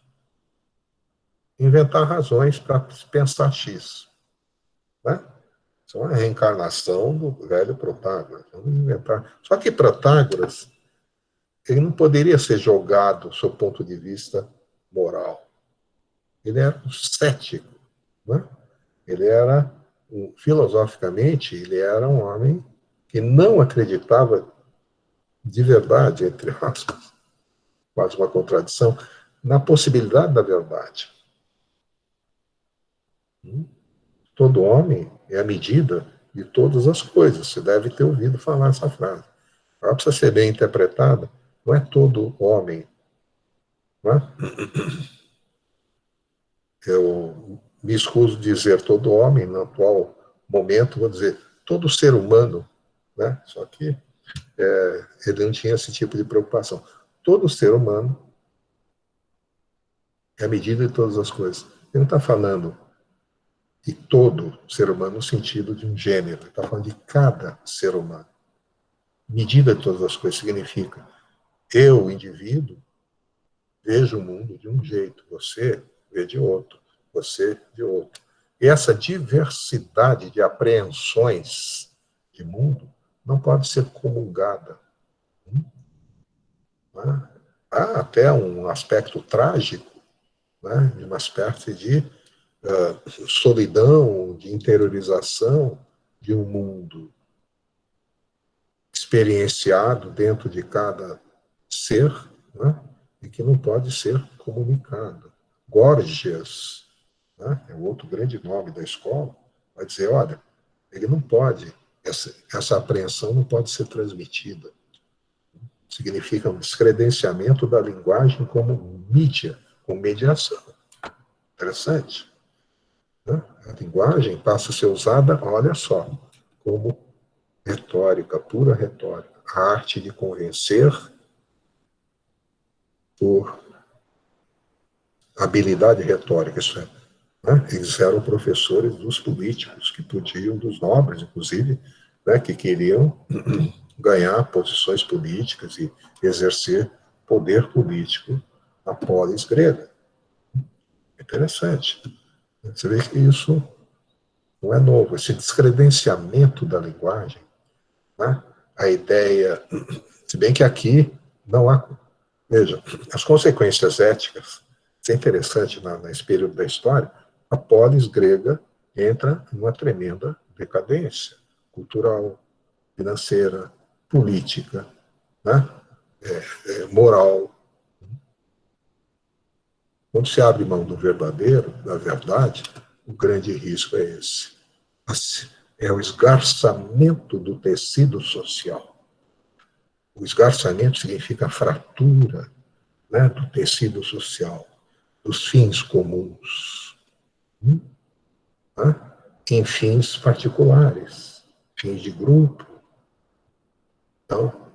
inventar razões para pensar X. Né? Isso é uma reencarnação do velho Protágoras. Vamos inventar. Só que Protágoras, ele não poderia ser julgado do seu ponto de vista moral. Ele era um cético. Né? Ele era, filosoficamente, ele era um homem que não acreditava de verdade, entre aspas, quase uma contradição, na possibilidade da verdade. Todo homem é a medida de todas as coisas. Você deve ter ouvido falar essa frase. Ela precisa ser bem interpretada. Não é todo homem. Não é? Eu me escuso de dizer todo homem, no atual momento, vou dizer todo ser humano. Né? Só que ele não tinha esse tipo de preocupação. Todo ser humano é a medida de todas as coisas. Ele não está falando de todo ser humano no sentido de um gênero. Ele está falando de cada ser humano. Medida de todas as coisas significa eu, indivíduo, vejo o mundo de um jeito, você vê de outro, você de outro. E essa diversidade de apreensões de mundo não pode ser comungada. Né? Há até um aspecto trágico, né? De uma espécie de solidão, de interiorização de um mundo experienciado dentro de cada ser, né? E que não pode ser comunicado. Gorgias, né? É o outro grande nome da escola, vai dizer, olha, ele não pode, essa apreensão não pode ser transmitida. Significa um descredenciamento da linguagem como mídia, como mediação. Interessante. Né? A linguagem passa a ser usada, olha só, como retórica, pura retórica. A arte de convencer por habilidade retórica, isso é. Né? Eles eram professores dos políticos, que podiam, dos nobres, inclusive, né, que queriam ganhar posições políticas e exercer poder político na polis grega. Interessante. Você vê que isso não é novo, esse descredenciamento da linguagem, né? A ideia, se bem que aqui não há, veja, as consequências éticas, isso é interessante nesse período da história, a polis grega entra em uma tremenda decadência cultural, financeira, política, né? Moral. Quando se abre mão do verdadeiro, da verdade, o grande risco é esse. É o esgarçamento do tecido social. O esgarçamento significa a fratura, né, do tecido social, dos fins comuns, né, em fins particulares, fins de grupo. Então,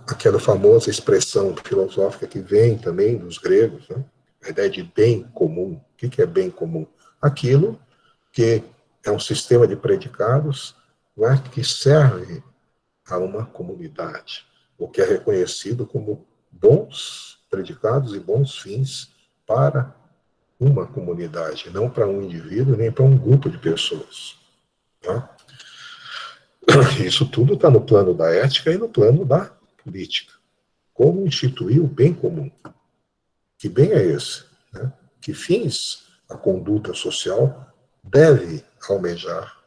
aquela famosa expressão filosófica que vem também dos gregos, né, a ideia de bem comum. O que é bem comum? Aquilo que é um sistema de predicados, né, que serve a uma comunidade, o que é reconhecido como bons predicados e bons fins para uma comunidade, não para um indivíduo, nem para um grupo de pessoas. Tá? Isso tudo está no plano da ética e no plano da política. Como instituir o bem comum? Que bem é esse? Né? Que fins a conduta social deve almejar,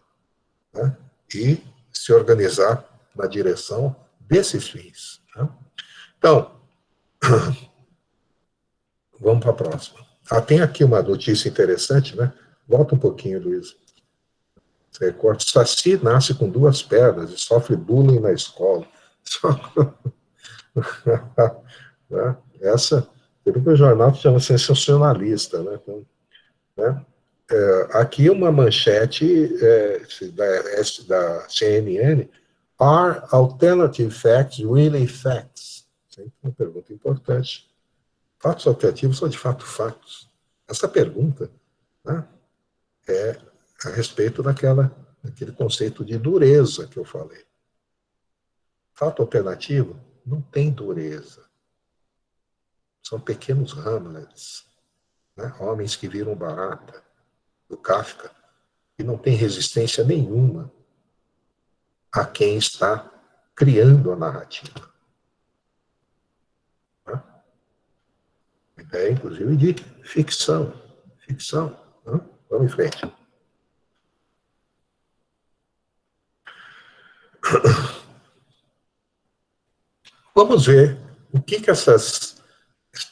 né? E se organizar na direção desses fins. Né? Então, vamos para a próxima. Tem aqui uma notícia interessante, né? Volta um pouquinho, Luiz. Saci nasce com 2 pernas e sofre bullying na escola. Essa, pelo que o jornal chama sensacionalista, né? Então, né? Aqui uma manchete da CNN. Are alternative facts really facts? Sempre uma pergunta importante. Fatos alternativos são de fato fatos. Essa pergunta, né, é a respeito daquele conceito de dureza que eu falei. Fato alternativo não tem dureza. São pequenos Hamlets, né, homens que viram barata, do Kafka, e não tem resistência nenhuma a quem está criando a narrativa. Né? A ideia, inclusive, de ficção. Ficção. Né? Vamos em frente. Vamos ver o que esses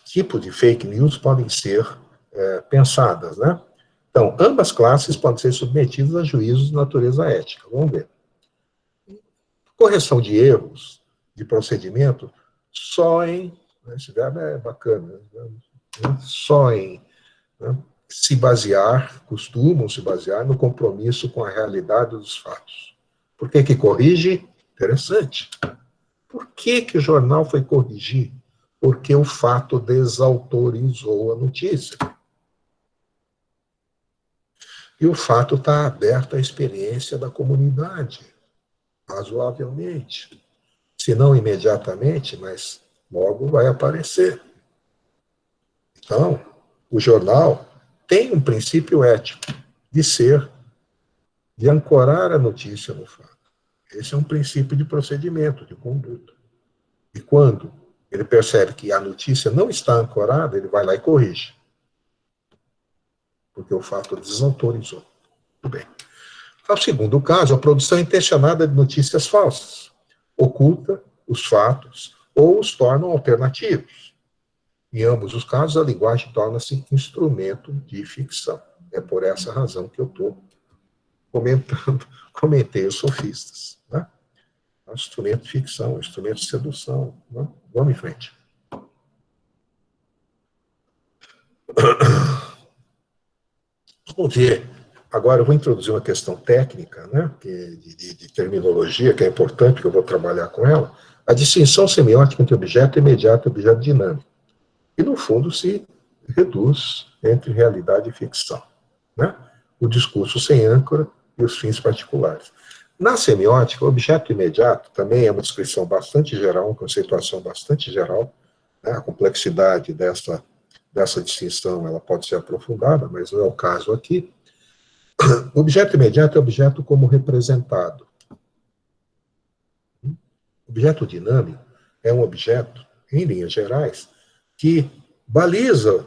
tipos de fake news podem ser pensadas, né? Então, ambas classes podem ser submetidas a juízos de natureza ética. Vamos ver. Correção de erros de procedimento só em, né, esse verbo é bacana, né, só em, né, se basear, costumam se basear no compromisso com a realidade dos fatos. Por que corrige? Interessante. Por que o jornal foi corrigir? Porque o fato desautorizou a notícia. E o fato está aberto à experiência da comunidade, razoavelmente. Se não imediatamente, mas logo vai aparecer. Então, o jornal tem um princípio ético de ancorar a notícia no fato. Esse é um princípio de procedimento, de conduta. E quando ele percebe que a notícia não está ancorada, ele vai lá e corrige. Porque o fato desautorizou. Muito bem. No segundo caso, a produção intencionada de notícias falsas oculta os fatos ou os tornam alternativos. Em ambos os casos, a linguagem torna-se instrumento de ficção. É por essa razão que eu estou comentei os sofistas. Né? É um instrumento de ficção, um instrumento de sedução. Né? Vamos em frente. Vamos ver. Agora eu vou introduzir uma questão técnica, né, de terminologia, que é importante, que eu vou trabalhar com ela. A distinção semiótica entre objeto imediato e objeto dinâmico. E, no fundo, se reduz entre realidade e ficção. Né? O discurso sem âncora e os fins particulares. Na semiótica, o objeto imediato também é uma descrição bastante geral, uma conceituação bastante geral. Né? A complexidade dessa distinção ela pode ser aprofundada, mas não é o caso aqui. O objeto imediato é objeto como representado. O objeto dinâmico é um objeto, em linhas gerais, que baliza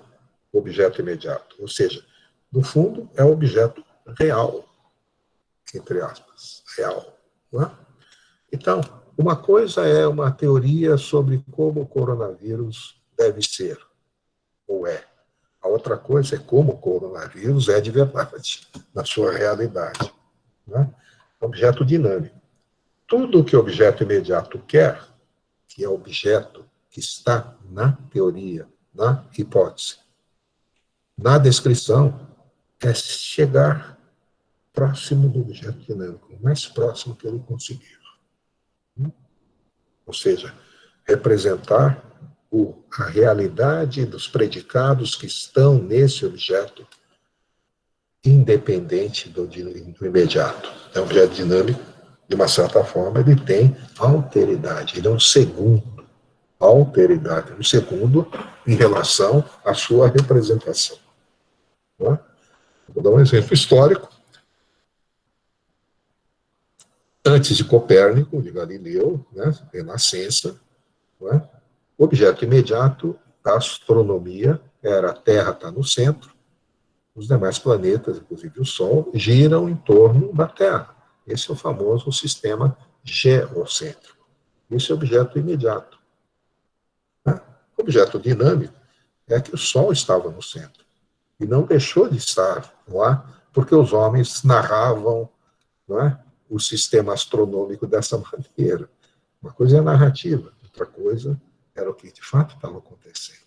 o objeto imediato, ou seja, no fundo, é um objeto real, entre aspas, real. Não é? Então, uma coisa é uma teoria sobre como o coronavírus deve ser, ou é. A outra coisa é como o coronavírus é de verdade, na sua realidade. Né? Objeto dinâmico. Tudo que o objeto imediato quer, que é objeto que está na teoria, na hipótese, na descrição, é chegar próximo do objeto dinâmico, o mais próximo que ele conseguir. Ou seja, representar a realidade dos predicados que estão nesse objeto, independente do imediato. É um objeto dinâmico, de uma certa forma, ele tem alteridade, ele é um segundo, alteridade, um segundo em relação à sua representação. Não é? Vou dar um exemplo histórico. Antes de Copérnico, de Galileu, né, Renascença, não é? O objeto imediato da astronomia era a Terra está no centro, os demais planetas, inclusive o Sol, giram em torno da Terra. Esse é o famoso sistema geocêntrico. Esse é o objeto imediato. Né? O objeto dinâmico é que o Sol estava no centro e não deixou de estar lá porque os homens narravam, não é, o sistema astronômico dessa maneira. Uma coisa é a narrativa, outra coisa era o que de fato estava acontecendo.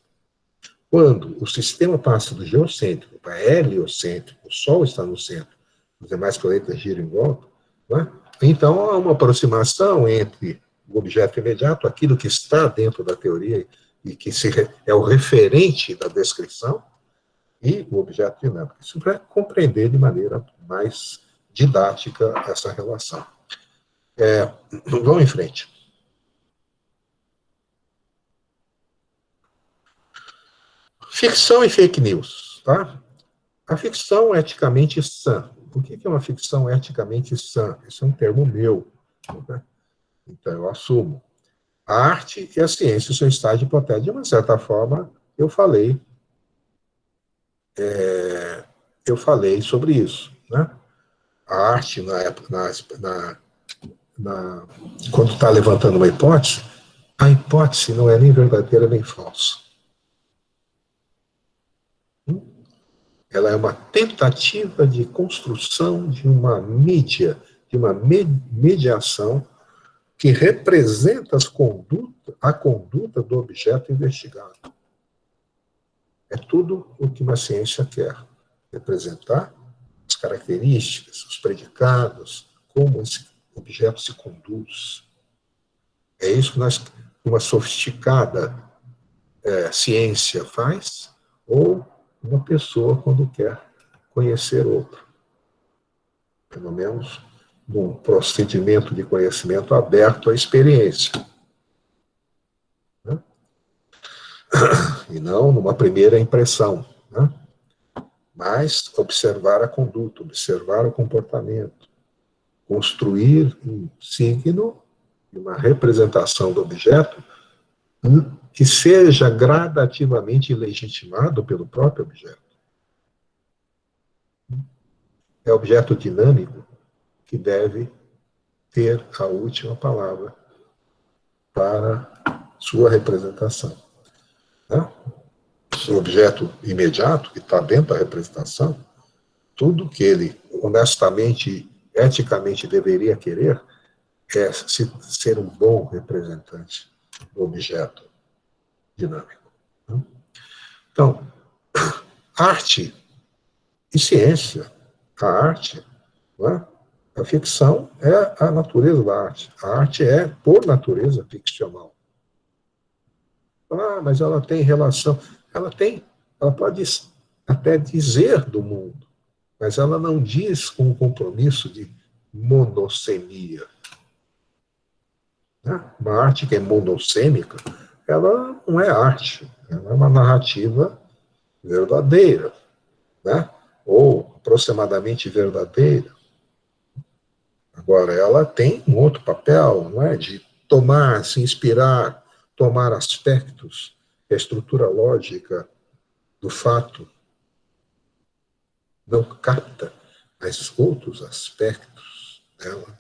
Quando o sistema passa do geocêntrico para heliocêntrico, o Sol está no centro, os demais planetas giram em volta, né? Então há uma aproximação entre o objeto imediato, aquilo que está dentro da teoria e que é o referente da descrição, e o objeto dinâmico. Isso para compreender de maneira mais didática essa relação. Vamos em frente. Ficção e fake news. Tá? A ficção eticamente sã. O que é uma ficção eticamente sã? Isso é um termo meu. Né? Então, eu assumo. A arte e a ciência, o seu estágio de hipotética. De uma certa forma, eu falei sobre isso. Né? A arte, na época, quando está levantando uma hipótese, a hipótese não é nem verdadeira nem falsa. Ela é uma tentativa de construção de uma mídia, de uma mediação que representa a conduta do objeto investigado. É tudo o que uma ciência quer. Representar as características, os predicados, como esse objeto se conduz. É isso que uma sofisticada ciência faz, ou uma pessoa quando quer conhecer outro. Pelo menos num procedimento de conhecimento aberto à experiência. Né? E não numa primeira impressão. Né? Mas observar a conduta, observar o comportamento, construir um signo, uma representação do objeto, que seja gradativamente legitimado pelo próprio objeto. É objeto dinâmico que deve ter a última palavra para sua representação. Né? O objeto imediato, que está dentro da representação, tudo que ele honestamente, eticamente deveria querer é ser um bom representante do objeto dinâmico. Então, arte e ciência. A arte, né? A ficção é a natureza da arte. A arte é, por natureza, ficcional. Mas ela tem relação. Ela pode até dizer do mundo, mas ela não diz com o compromisso de monossemia. Uma arte que é monossêmica, ela não é arte, ela é uma narrativa verdadeira, né? Ou aproximadamente verdadeira. Agora, ela tem um outro papel, não é? De tomar, se inspirar, tomar aspectos que a estrutura lógica do fato não capta, mas outros aspectos dela,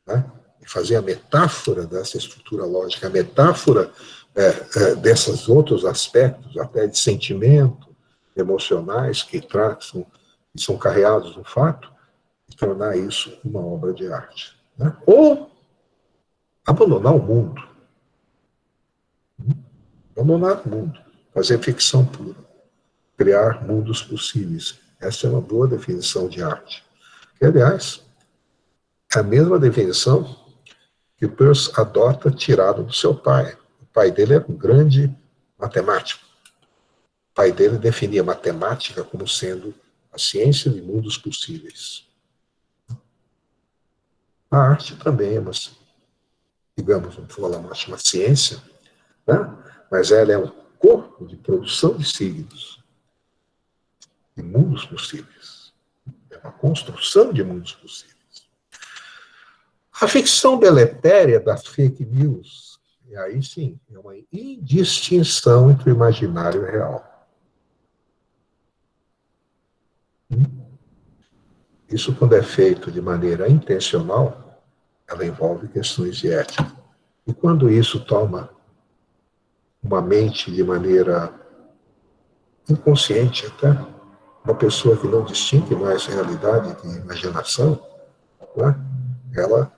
né? E fazer a metáfora dessa estrutura lógica, a metáfora desses outros aspectos, até de sentimento, emocionais que são carreados no fato, e tornar isso uma obra de arte. Né? Ou abandonar o mundo. Abandonar o mundo. Fazer ficção pura. Criar mundos possíveis. Essa é uma boa definição de arte. Que, aliás, é a mesma definição que Peirce adota tirado do seu pai. O pai dele era um grande matemático. O pai dele definia matemática como sendo a ciência de mundos possíveis. A arte também é digamos, não vou falar uma ciência, né? Mas ela é um corpo de produção de signos, de mundos possíveis. É uma construção de mundos possíveis. A ficção deletéria das fake news, e aí sim, é uma indistinção entre o imaginário e o real. Isso, quando é feito de maneira intencional, ela envolve questões de ética. E quando isso toma uma mente de maneira inconsciente até, uma pessoa que não distingue mais realidade de imaginação, né, ela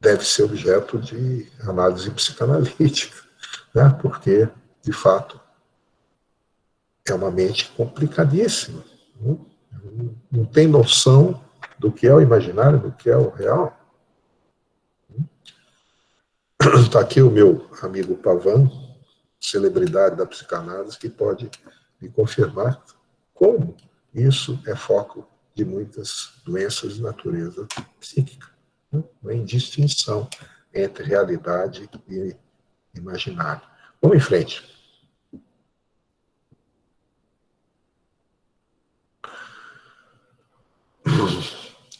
deve ser objeto de análise psicanalítica, né, porque, de fato, é uma mente complicadíssima. Né? Não tem noção do que é o imaginário, do que é o real. Está aqui o meu amigo Pavan, celebridade da psicanálise, que pode me confirmar como isso é foco de muitas doenças de natureza psíquica. Uma indistinção entre realidade e imaginário. Vamos em frente.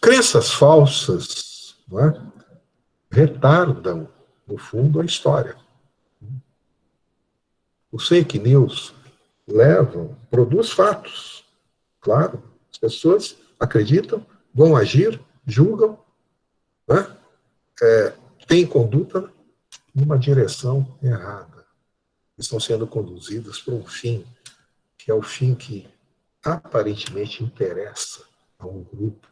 Crenças falsas, não é? Retardam, no fundo, a história. Os fake news produz fatos. Claro, as pessoas acreditam, vão agir, julgam, né? Têm conduta numa direção errada. Estão sendo conduzidas para um fim, que é o fim que aparentemente interessa a um grupo.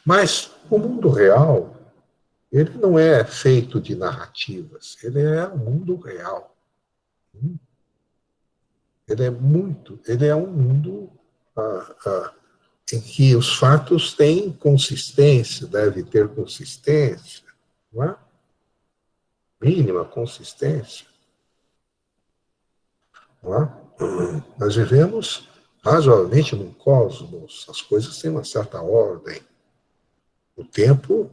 Mas o mundo real, ele não é feito de narrativas, ele é um mundo real. Ele é um mundo em que os fatos têm consistência, deve ter consistência, não é? Mínima consistência. Não é? Nós vivemos razoavelmente num cosmos, as coisas têm uma certa ordem. O tempo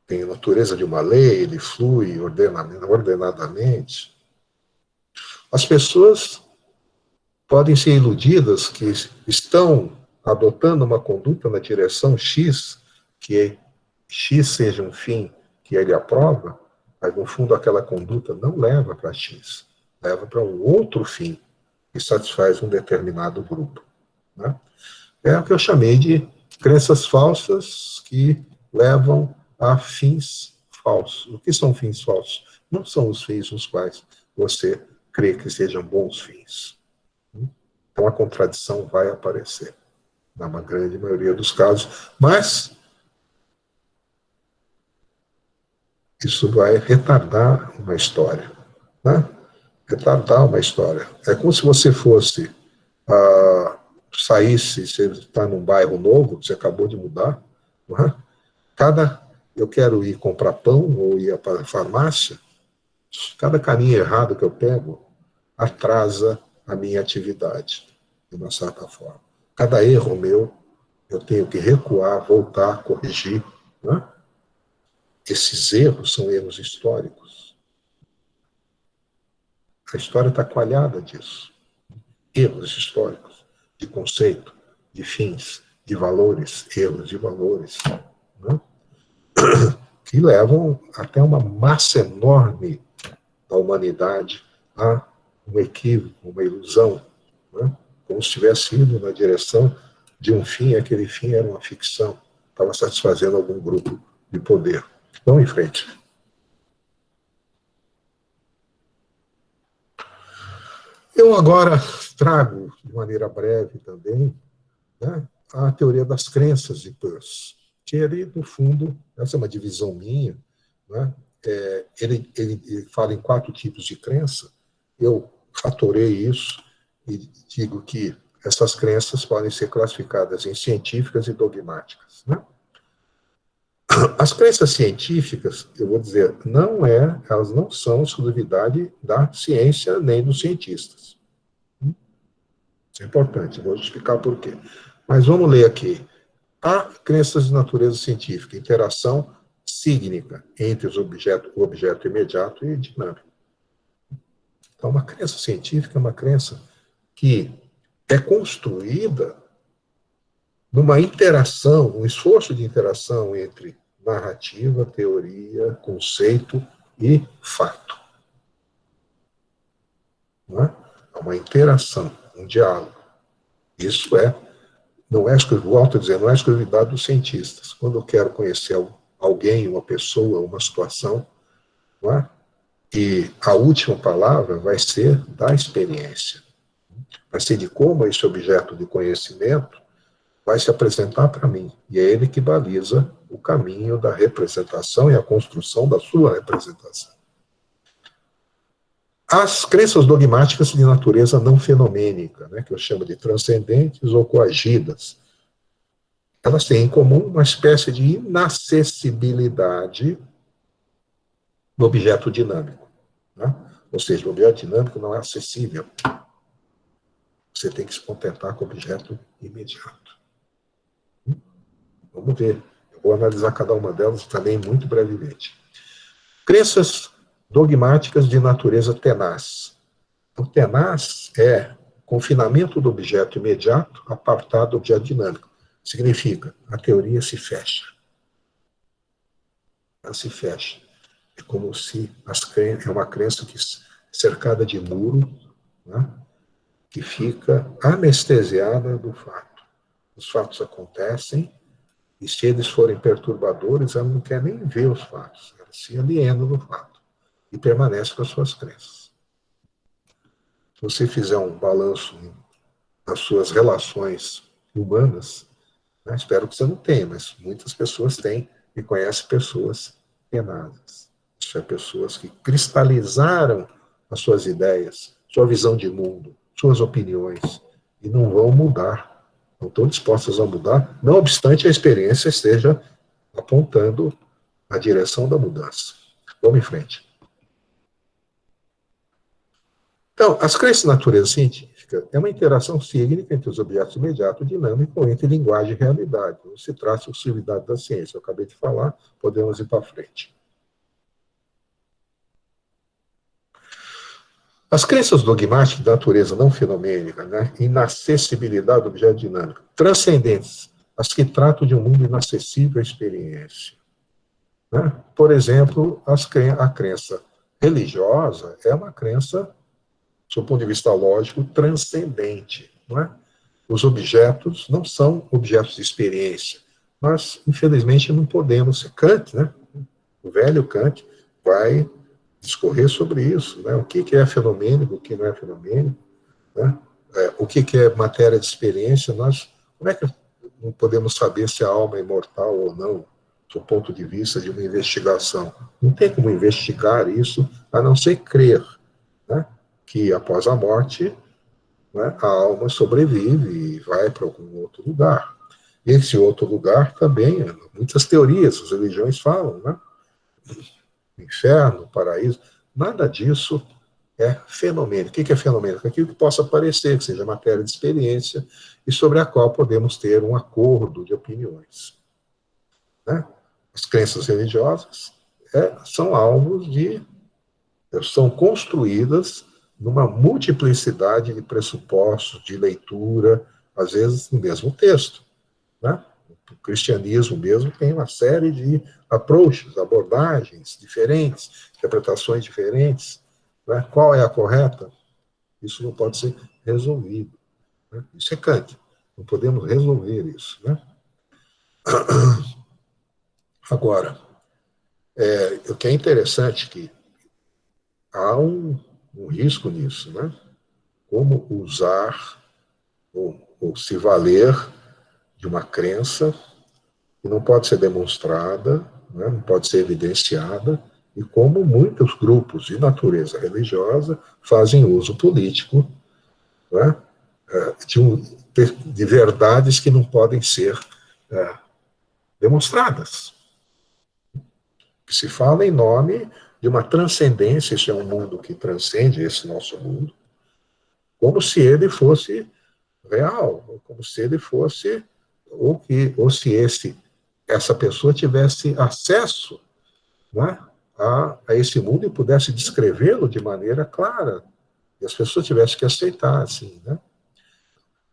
tem a natureza de uma lei, ele flui ordenadamente. As pessoas podem ser iludidas que estão adotando uma conduta na direção X, que X seja um fim que ele aprova, mas no fundo aquela conduta não leva para X, leva para um outro fim que satisfaz um determinado grupo. Né? É o que eu chamei de crenças falsas que levam a fins falsos. O que são fins falsos? Não são os fins nos quais você crê que sejam bons fins. Então a contradição vai aparecer, na grande maioria dos casos, mas isso vai retardar uma história. Né? Retardar uma história. É como se você fosse, saísse, você está num bairro novo, você acabou de mudar, não é? Eu quero ir comprar pão ou ir para a farmácia, cada caminho errado que eu pego atrasa a minha atividade, de uma certa forma. Cada erro meu, eu tenho que recuar, voltar, corrigir. Né? Esses erros são erros históricos. A história está coalhada disso. Erros históricos, de conceito, de fins, de valores, erros de valores. Né? Que levam até uma massa enorme da humanidade a um equívoco, uma ilusão, né? Como se tivesse ido na direção de um fim, e aquele fim era uma ficção, estava satisfazendo algum grupo de poder. Vamos em frente. Eu agora trago, de maneira breve também, né, a teoria das crenças de Peirce, que ele, no fundo, essa é uma divisão minha, né, ele fala em 4 tipos de crença. Eu fatorei isso e digo que essas crenças podem ser classificadas em científicas e dogmáticas, né? As crenças científicas, eu vou dizer, elas não são exclusividade da ciência nem dos cientistas. Isso é importante, vou explicar por quê. Mas vamos ler aqui. Há crenças de natureza científica, interação sígnica entre o objeto imediato e dinâmico. Então, uma crença científica é uma crença que é construída numa interação, um esforço de interação entre narrativa, teoria, conceito e fato. Não é? É uma interação, um diálogo. Isso não é exclusividade dos cientistas. Quando eu quero conhecer alguém, uma pessoa, uma situação, não é? E a última palavra vai ser da experiência. Vai ser de como esse objeto de conhecimento vai se apresentar para mim. E é ele que baliza o caminho da representação e a construção da sua representação. As crenças dogmáticas de natureza não fenomênica, né, que eu chamo de transcendentes ou coagidas, elas têm em comum uma espécie de inacessibilidade do objeto dinâmico. Né? Ou seja, o objeto dinâmico não é acessível. Você tem que se contentar com o objeto imediato. Vamos ver. Eu vou analisar cada uma delas também muito brevemente. Crenças dogmáticas de natureza tenaz. O tenaz é confinamento do objeto imediato apartado do objeto dinâmico. Significa, a teoria se fecha. Ela se fecha. É como se é uma crença que cercada de muro, né, que fica anestesiada do fato. Os fatos acontecem, e se eles forem perturbadores, ela não quer nem ver os fatos. Ela se aliena do fato e permanece com as suas crenças. Se você fizer um balanço nas suas relações humanas, né, espero que você não tenha, mas muitas pessoas têm e conhecem pessoas tenazes. Isso é pessoas que cristalizaram as suas ideias, sua visão de mundo, suas opiniões, e não vão mudar. Não estão dispostas a mudar, não obstante a experiência esteja apontando a direção da mudança. Vamos em frente. Então, as crenças de natureza científica é uma interação sígnica entre os objetos imediatos e dinâmicos entre linguagem e realidade. Não se trata de exclusividade da ciência. Eu acabei de falar, podemos ir para frente. As crenças dogmáticas de natureza não fenomênica, né, inacessibilidade do objeto dinâmico, transcendentes, as que tratam de um mundo inacessível à experiência. Né? Por exemplo, a crença religiosa é uma crença, do ponto de vista lógico, transcendente. Não é? Os objetos não são objetos de experiência. Nós, infelizmente, não podemos ser. Kant, né? O velho Kant, vai discorrer sobre isso, né? O que é fenomênico, o que não é fenomênico, né? O que é matéria de experiência. Como é que não podemos saber se a alma é imortal ou não, do ponto de vista de uma investigação? Não tem como investigar isso, a não ser crer, né, que após a morte, né, a alma sobrevive e vai para algum outro lugar. Esse outro lugar também, muitas teorias, as religiões falam, né? Inferno, paraíso, nada disso é fenomênico. O que é fenomênico? Aquilo que possa parecer, que seja matéria de experiência e sobre a qual podemos ter um acordo de opiniões. Né? As crenças religiosas são alvos são construídas numa multiplicidade de pressupostos, de leitura, às vezes no mesmo texto. Né? O cristianismo mesmo tem uma série de approaches, abordagens diferentes, interpretações diferentes. Né? Qual é a correta? Isso não pode ser resolvido. Né? Isso é Kant. Não podemos resolver isso. Né? Agora, o que é interessante é que há um risco nisso. Né? como usar ou se valer de uma crença que não pode ser demonstrada, né, não pode ser evidenciada, e como muitos grupos de natureza religiosa fazem uso político, né, de verdades que não podem ser demonstradas. Que se fala em nome de uma transcendência, esse é um mundo que transcende esse nosso mundo, como se ele fosse real, como se ele fosse, ou se essa pessoa tivesse acesso, né, a esse mundo e pudesse descrevê-lo de maneira clara, e as pessoas tivessem que aceitar, assim, né?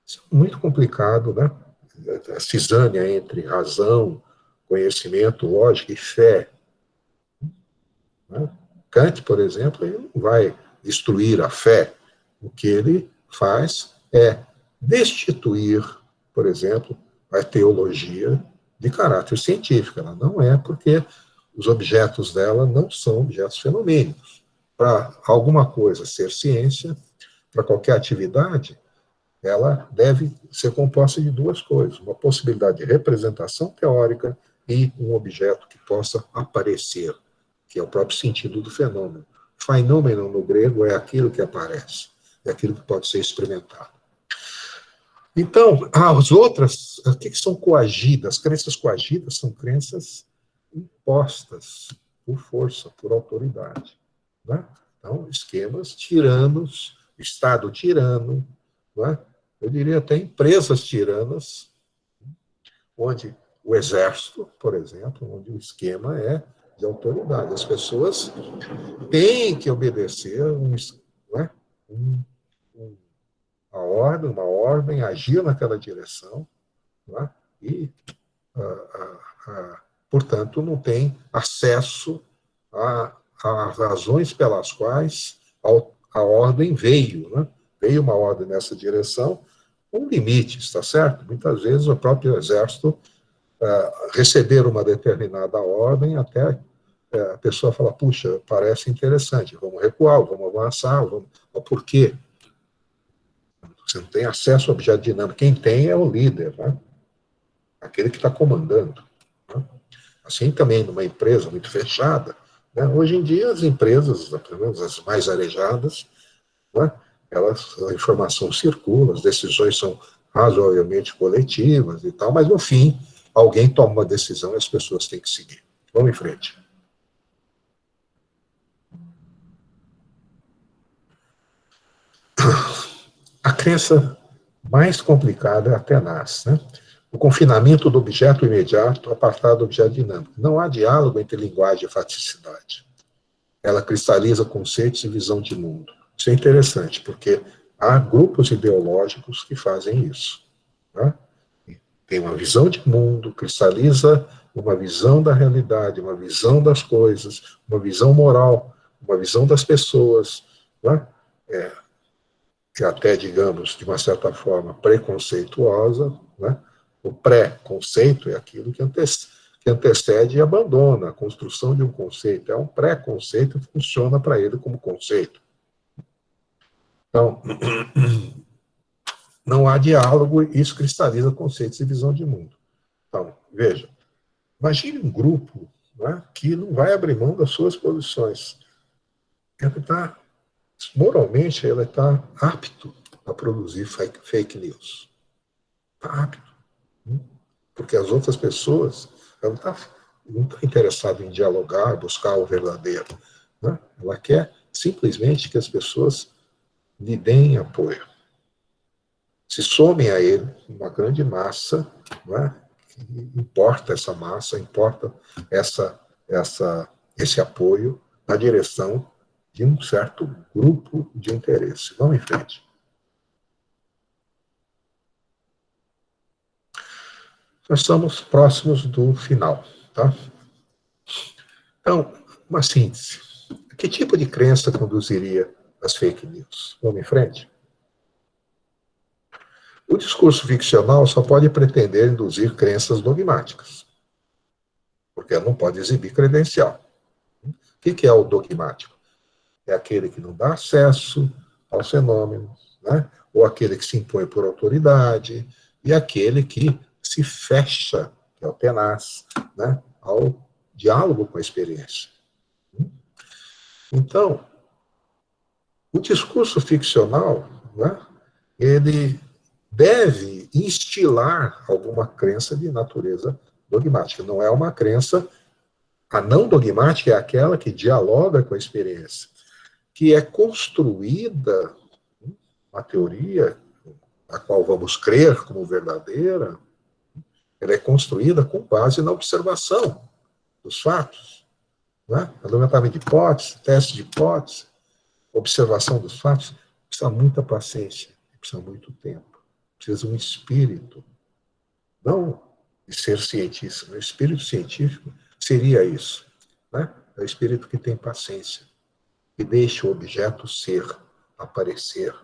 Isso é muito complicado, né? A cisânia entre razão, conhecimento, lógica e fé. Né? Kant, por exemplo, ele não vai destruir a fé. O que ele faz é destituir, por exemplo, a teologia de caráter científico. Ela não é, porque os objetos dela não são objetos fenomênicos. Para alguma coisa ser ciência, para qualquer atividade, ela deve ser composta de duas coisas: uma possibilidade de representação teórica e um objeto que possa aparecer, que é o próprio sentido do fenômeno. Fenômeno, no grego, é aquilo que aparece, é aquilo que pode ser experimentado. Então, as outras, o que são coagidas? Crenças coagidas são crenças impostas por força, por autoridade. Né? Então, esquemas tiranos, Estado tirano, né? Eu diria até empresas tiranas, onde o exército, por exemplo, onde o esquema é de autoridade. As pessoas têm que obedecer né, uma ordem, agir naquela direção, né, e, portanto, não tem acesso às razões pelas quais a ordem veio. Né? Veio uma ordem nessa direção, com limites, está certo? Muitas vezes o próprio exército receber uma determinada ordem até a pessoa fala, puxa, parece interessante, vamos recuar, vamos avançar, mas por quê? Você não tem acesso ao objeto dinâmico. Quem tem é o líder, né? Aquele que está comandando. Né? Assim também numa empresa muito fechada, né? Hoje em dia as empresas, pelo menos as mais arejadas, né? A informação circula, as decisões são razoavelmente coletivas e tal, mas no fim alguém toma uma decisão e as pessoas têm que seguir. Vamos em frente. A crença mais complicada é a tenaz, né? O confinamento do objeto imediato apartado do objeto dinâmico. Não há diálogo entre linguagem e faticidade. Ela cristaliza conceitos e visão de mundo. Isso é interessante, porque há grupos ideológicos que fazem isso. Né? Tem uma visão de mundo, cristaliza uma visão da realidade, uma visão das coisas, uma visão moral, uma visão das pessoas, né? Que até, digamos, de uma certa forma, preconceituosa, né? O pré-conceito é aquilo que antecede e abandona a construção de um conceito. É um pré-conceito que funciona para ele como conceito. Então, não há diálogo e isso cristaliza conceitos e visão de mundo. Então, veja, imagine um grupo, né, que não vai abrir mão das suas posições. Moralmente, ele está apto a produzir fake news. Está apto. Porque as outras pessoas, ela não está interessada em dialogar, buscar o verdadeiro. Né? Ela quer simplesmente que as pessoas lhe deem apoio. Se somem a ele uma grande massa, né? Importa essa massa, importa esse apoio na direção de um certo grupo de interesse. Vamos em frente. Nós estamos próximos do final, tá? Então, uma síntese. Que tipo de crença conduziria as fake news? Vamos em frente? O discurso ficcional só pode pretender induzir crenças dogmáticas, porque ela não pode exibir credencial. O que é o dogmático? É aquele que não dá acesso aos fenômenos, né? Ou aquele que se impõe por autoridade, e aquele que se fecha, que é o tenaz, né? Ao diálogo com a experiência. Então, o discurso ficcional, né? Ele deve instilar alguma crença de natureza dogmática. Não é uma crença, a não dogmática é aquela que dialoga com a experiência, que é construída, uma teoria a qual vamos crer como verdadeira, ela é construída com base na observação dos fatos, né? Levantamento de hipóteses, teste de hipóteses, observação dos fatos, precisa muita paciência, precisa muito tempo, precisa um espírito, não de ser cientista, o espírito científico seria isso, né? É o espírito que tem paciência, que deixa o objeto ser, aparecer,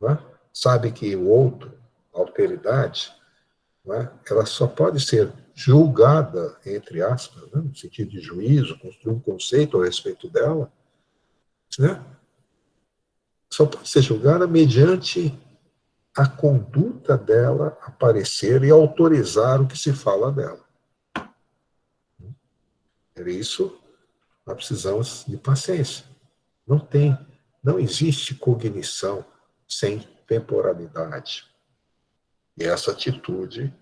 né? Sabe que o outro, a alteridade, né, ela só pode ser julgada, entre aspas, né, no sentido de juízo, construir um conceito a respeito dela, né? Só pode ser julgada mediante a conduta dela aparecer e autorizar o que se fala dela. Por isso, nós precisamos de paciência. Não existe cognição sem temporalidade. E essa atitude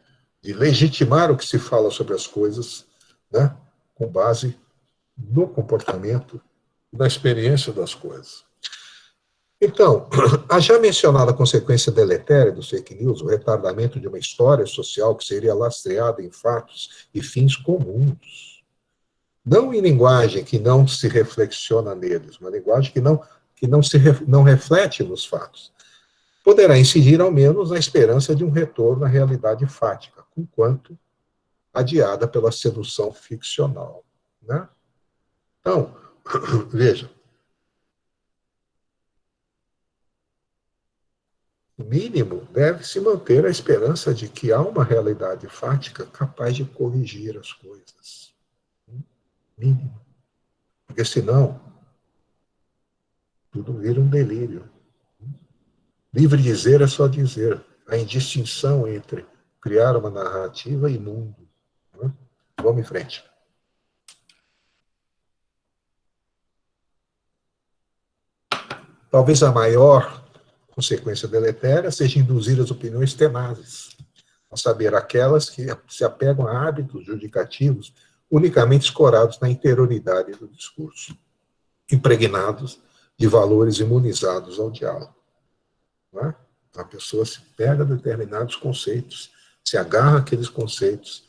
de legitimar o que se fala sobre as coisas, né, com base no comportamento, na experiência das coisas. Então, a já mencionada consequência deletéria dos fake news, o retardamento de uma história social que seria lastreada em fatos e fins comuns, não em linguagem que não se reflexiona neles, uma linguagem que não reflete nos fatos, poderá incidir ao menos na esperança de um retorno à realidade fática, conquanto adiada pela sedução ficcional, né? Então, veja, mínimo deve-se manter a esperança de que há uma realidade fática capaz de corrigir as coisas. Mínimo. Porque senão, tudo vira um delírio. Livre dizer é só dizer. A indistinção entre criar uma narrativa e mundo. Né? Vamos em frente. Talvez a maior consequência deletéria seja induzir as opiniões tenazes, a saber, aquelas que se apegam a hábitos judicativos unicamente escorados na interioridade do discurso, impregnados de valores imunizados ao diálogo. Não é? A pessoa se pega a determinados conceitos, se agarra àqueles conceitos,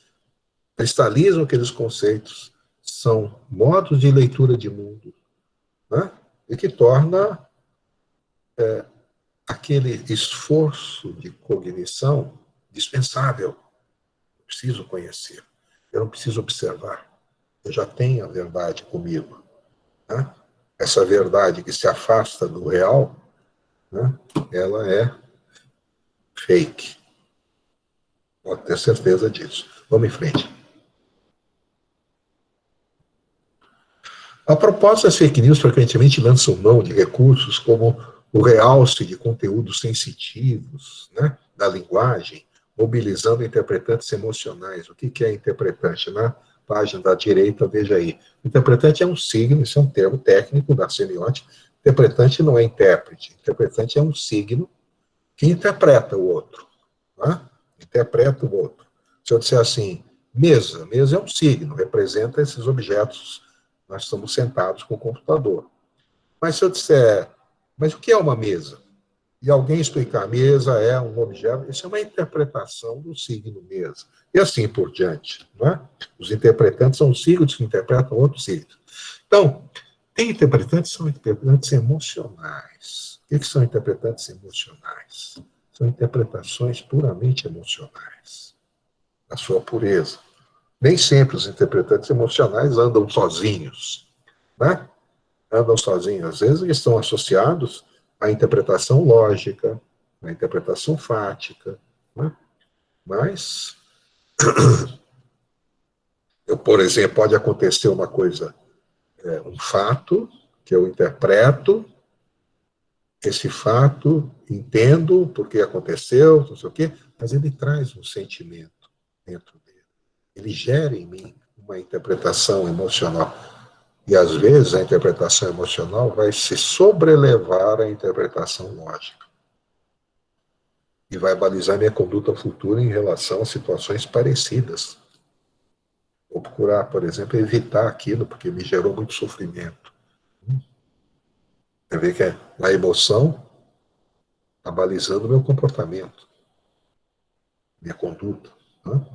cristalizam aqueles conceitos, são modos de leitura de mundo, né? E que torna aquele esforço de cognição dispensável. Eu preciso conhecer, eu não preciso observar, eu já tenho a verdade comigo. Né? Essa verdade que se afasta do real, né? Ela é fake. Pode ter certeza disso. Vamos em frente. A propósito, as fake news frequentemente lançam mão de recursos como o realce de conteúdos sensitivos, né, da linguagem, mobilizando interpretantes emocionais. O que é interpretante? Na página da direita, veja aí. Interpretante é um signo, isso é um termo técnico da semiótica. Interpretante não é intérprete. Interpretante é um signo que interpreta o outro. Né? Interpreta o outro. Se eu disser assim, mesa é um signo, representa esses objetos. Nós estamos sentados com o computador. Mas se eu disser, mas o que é uma mesa? E alguém explicar, mesa é um objeto, isso é uma interpretação do signo mesa. E assim por diante. Não é? Os interpretantes são signos que interpretam outros signos. Então, tem interpretantes que são interpretantes emocionais. O que são interpretantes emocionais? São interpretações puramente emocionais, da sua pureza. Nem sempre os interpretantes emocionais andam sozinhos, né? Andam sozinhos. Às vezes eles estão associados à interpretação lógica, à interpretação fática, né? Mas, por exemplo, pode acontecer uma coisa, um fato que eu interpreto esse fato, entendo porque aconteceu, não sei o quê, mas ele traz um sentimento dentro dele. Ele gera em mim uma interpretação emocional. E, às vezes, a interpretação emocional vai se sobrelevar à interpretação lógica. E vai balizar minha conduta futura em relação a situações parecidas. Vou procurar, por exemplo, evitar aquilo, porque me gerou muito sofrimento. Você vê que a emoção está balizando o meu comportamento, minha conduta. Né?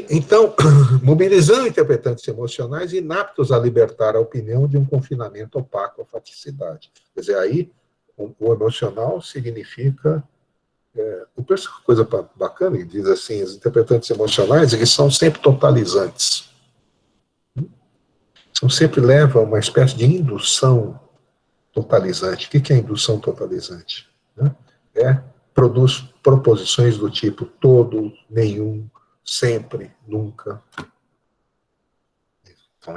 Então, mobilizando interpretantes emocionais inaptos a libertar a opinião de um confinamento opaco à faticidade. Quer dizer, aí o emocional significa... uma coisa bacana, ele diz assim, os interpretantes emocionais, eles são sempre totalizantes. São sempre levam a uma espécie de indução totalizante. O que é indução totalizante? Produz proposições do tipo todo, nenhum, sempre, nunca. Então,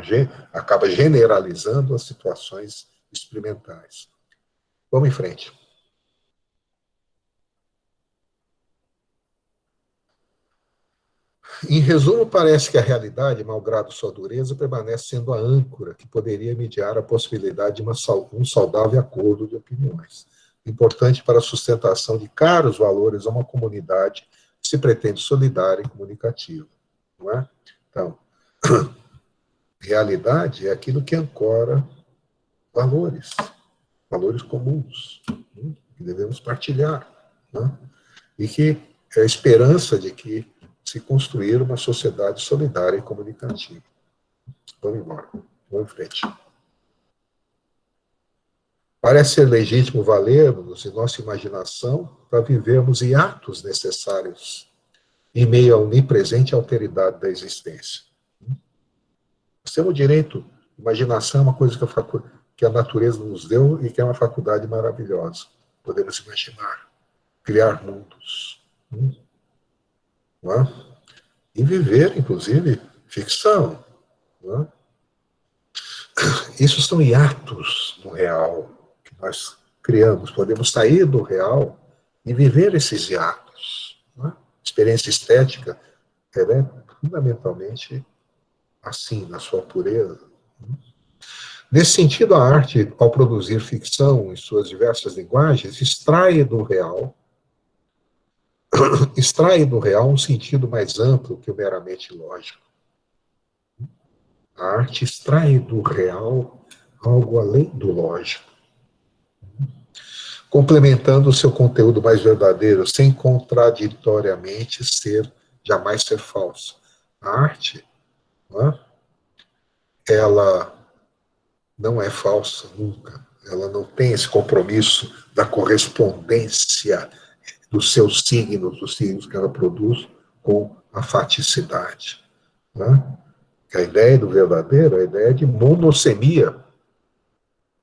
acaba generalizando as situações experimentais. Vamos em frente. Em resumo, parece que a realidade, malgrado sua dureza, permanece sendo a âncora que poderia mediar a possibilidade de um saudável acordo de opiniões, importante para a sustentação de caros valores a uma comunidade que se pretende solidária e comunicativa. Não é? Então, realidade é aquilo que ancora valores comuns, que devemos partilhar, né? E que é a esperança de que se construir uma sociedade solidária e comunicativa. Vamos embora, vamos em frente. Parece ser legítimo valermos de nossa imaginação para vivermos hiatos necessários em meio à onipresente alteridade da existência. Nós temos direito, imaginação é uma coisa que a natureza nos deu e que é uma faculdade maravilhosa. Podemos imaginar, criar mundos. Não é? E viver, inclusive, ficção. Não é? Isso são hiatos no real que nós criamos. Podemos sair do real e viver esses hiatos. Não é? Experiência estética é fundamentalmente assim, na sua pureza. Nesse sentido, a arte, ao produzir ficção em suas diversas linguagens, extrai do real um sentido mais amplo que o meramente lógico. A arte extrai do real algo além do lógico, complementando o seu conteúdo mais verdadeiro, sem contraditoriamente jamais ser falso. A arte, não é? Ela não é falsa nunca. Ela não tem esse compromisso da correspondência dos seus signos, dos signos que ela produz, com a faticidade. Né? A ideia do verdadeiro é a ideia de monossemia,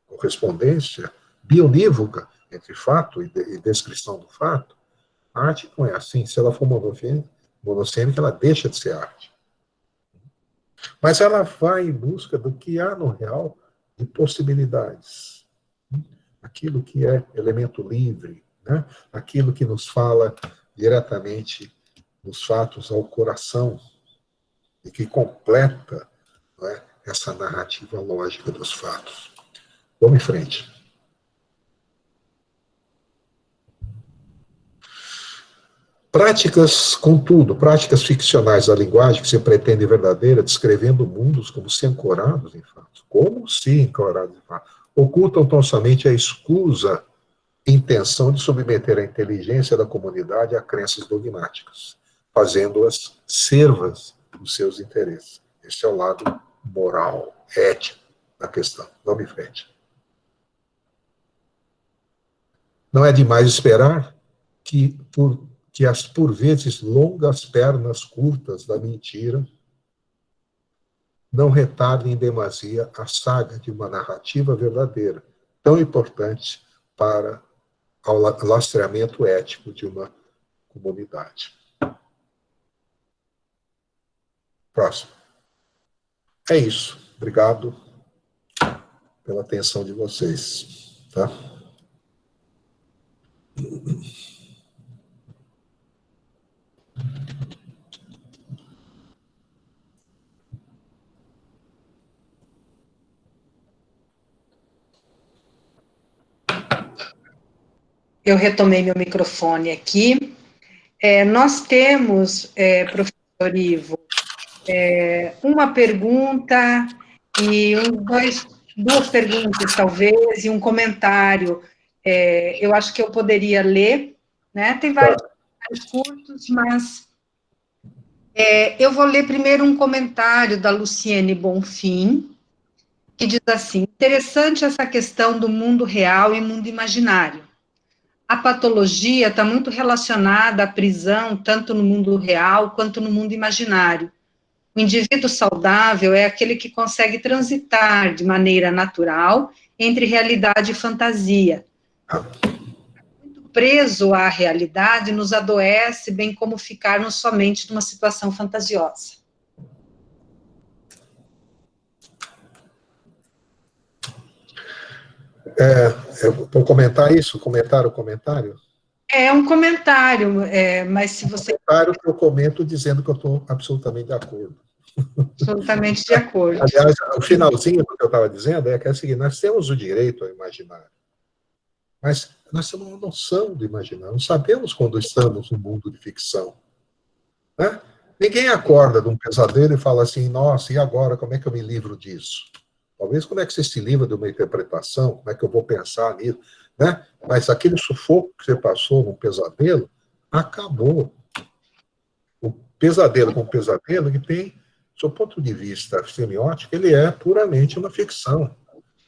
correspondência bionívoca entre fato e descrição do fato. A arte não é assim. Se ela for monossêmica, ela deixa de ser arte. Mas ela vai em busca do que há no real de possibilidades. Aquilo que é elemento livre, né? Aquilo que nos fala diretamente nos fatos ao coração e que completa, não é, essa narrativa lógica dos fatos. Vamos em frente. Práticas ficcionais da linguagem que se pretende verdadeira, descrevendo mundos como se ancorados em fatos. Como se ancorados em fatos. Ocultam tão somente a escusa intenção de submeter a inteligência da comunidade a crenças dogmáticas, fazendo-as servas dos seus interesses. Esse é o lado moral, ético da questão. Vamos em frente. Não é demais esperar que as, por vezes, longas pernas curtas da mentira não retardem em demasia a saga de uma narrativa verdadeira, tão importante para o lastreamento ético de uma comunidade. Próximo. É isso. Obrigado pela atenção de vocês. Tá? Eu retomei meu microfone aqui. Nós temos, professor Ivo, uma pergunta e duas perguntas, talvez, e um comentário. Eu acho que eu poderia ler, né? Tem vários comentários curtos, mas eu vou ler primeiro um comentário da Luciene Bonfim, que diz assim: interessante essa questão do mundo real e mundo imaginário. A patologia está muito relacionada à prisão, tanto no mundo real quanto no mundo imaginário. O indivíduo saudável é aquele que consegue transitar de maneira natural entre realidade e fantasia. Muito preso à realidade nos adoece, bem como ficarmos somente numa situação fantasiosa. Vou comentar isso? Comentar o comentário? É um comentário, mas se você... Comentário que eu comento dizendo que eu estou absolutamente de acordo. Absolutamente de acordo. Aliás, o finalzinho do que eu estava dizendo é que é o seguinte: nós temos o direito ao imaginário, mas nós temos uma noção do imaginário, não sabemos quando estamos no mundo de ficção. Né? Ninguém acorda de um pesadelo e fala assim: nossa, e agora, como é que eu me livro disso? Talvez como é que você se livra de uma interpretação, como é que eu vou pensar nisso, né? Mas aquele sufoco que você passou num pesadelo, acabou. O pesadelo com pesadelo, que tem, do seu ponto de vista semiótico, ele é puramente uma ficção.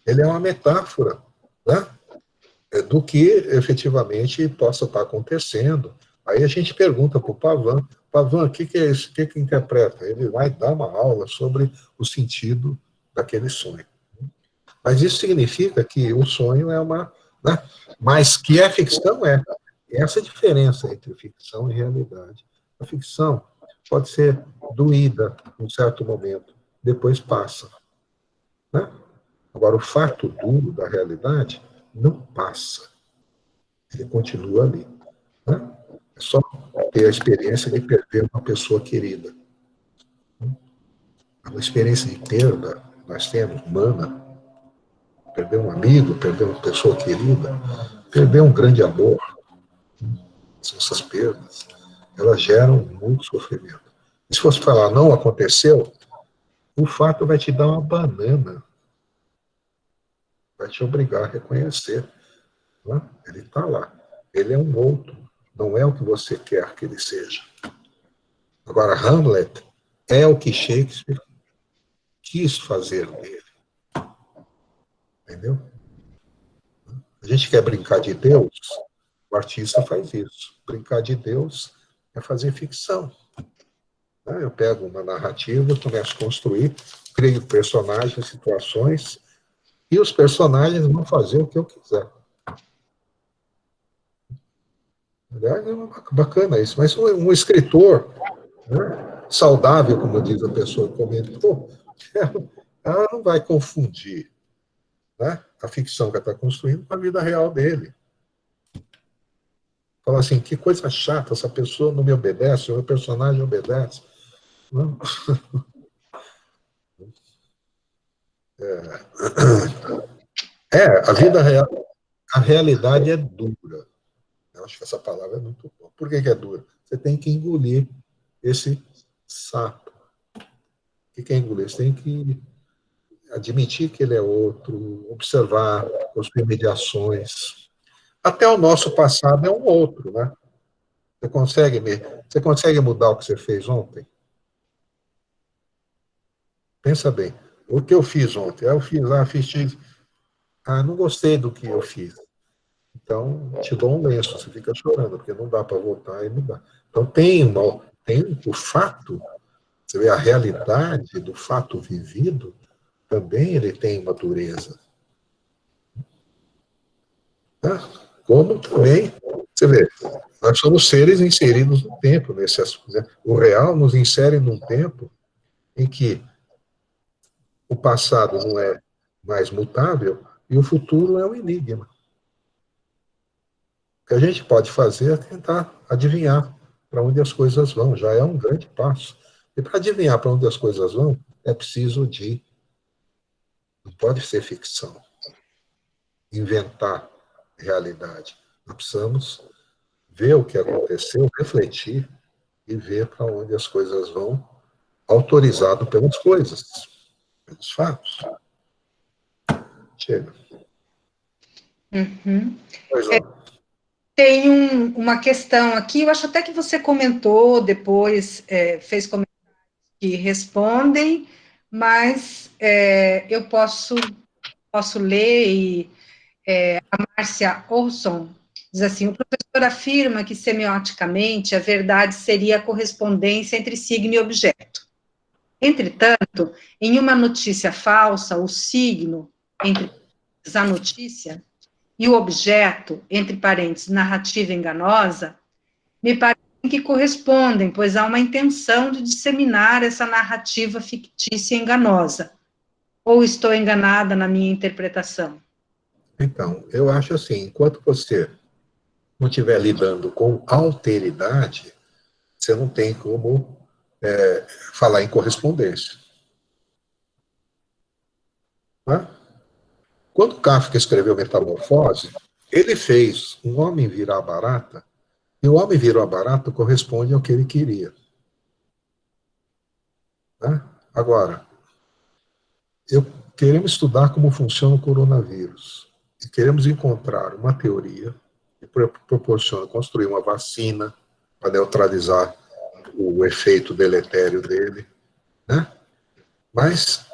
Ele é uma metáfora, né? Do que efetivamente possa estar acontecendo. Aí a gente pergunta para o Pavan, o que é isso? O que interpreta? Ele vai dar uma aula sobre o sentido daquele sonho. Mas isso significa que o sonho é uma... Né? Mas que é ficção, é. Essa é a diferença entre ficção e realidade. A ficção pode ser doída em um certo momento, depois passa. Né? Agora, o fato duro da realidade não passa. Ele continua ali. Né? É só ter a experiência de perder uma pessoa querida. Uma experiência de perda nós temos, humana, perder um amigo, perder uma pessoa querida, perder um grande amor. Essas perdas, elas geram muito sofrimento. E se você falar, não aconteceu, o fato vai te dar uma banana. Vai te obrigar a reconhecer. Né? Ele está lá. Ele é um outro. Não é o que você quer que ele seja. Agora, Hamlet é o que Shakespeare quis fazer dele. Entendeu? A gente quer brincar de Deus, o artista faz isso. Brincar de Deus é fazer ficção. Eu pego uma narrativa, começo a construir, crio personagens, situações, e os personagens vão fazer o que eu quiser. Aliás, é bacana isso. Mas um escritor, né, saudável, como diz a pessoa que comentou, ela não vai confundir, né, a ficção que ela está construindo com a vida real dele. Fala assim, que coisa chata, essa pessoa não me obedece, o meu personagem obedece. Não. A vida real, a realidade é dura. Eu acho que essa palavra é muito boa. Por que é dura? Você tem que engolir esse sapo. O que é engolir? Você tem que admitir que ele é outro, observar as remediações. Até o nosso passado é um outro, né? Você consegue mudar o que você fez ontem? Pensa bem. O que eu fiz ontem? Eu fiz não gostei do que eu fiz. Então, te dou um lenço, você fica chorando, porque não dá para voltar e mudar. Então, tem o fato, você vê a realidade do fato vivido, também ele tem uma dureza. Tá? Como também, você vê, nós somos seres inseridos no tempo, nesse assunto. Né? O real nos insere num tempo em que o passado não é mais mutável e o futuro é um enigma. O que a gente pode fazer é tentar adivinhar para onde as coisas vão, já é um grande passo. E para adivinhar para onde as coisas vão, é preciso de, não pode ser ficção, inventar realidade. Nós precisamos ver o que aconteceu, refletir e ver para onde as coisas vão, autorizado pelas coisas, pelos fatos. Chega. Uhum. Pois não. Tem uma questão aqui, eu acho até que você comentou depois, fez comentários que respondem, mas eu posso ler e a Márcia Olson diz assim: o professor afirma que semioticamente a verdade seria a correspondência entre signo e objeto. Entretanto, em uma notícia falsa, o signo, entre a notícia, e o objeto, entre parênteses, narrativa enganosa, me parece que correspondem, pois há uma intenção de disseminar essa narrativa fictícia e enganosa. Ou estou enganada na minha interpretação? Então, eu acho assim, enquanto você não estiver lidando com alteridade, você não tem como falar em correspondência. Né? Quando Kafka escreveu Metamorfose, ele fez um homem virar barata, e o homem virou a barata corresponde ao que ele queria. Né? Agora, queremos estudar como funciona o coronavírus, e queremos encontrar uma teoria que proporciona construir uma vacina para neutralizar o efeito deletério dele, né? Mas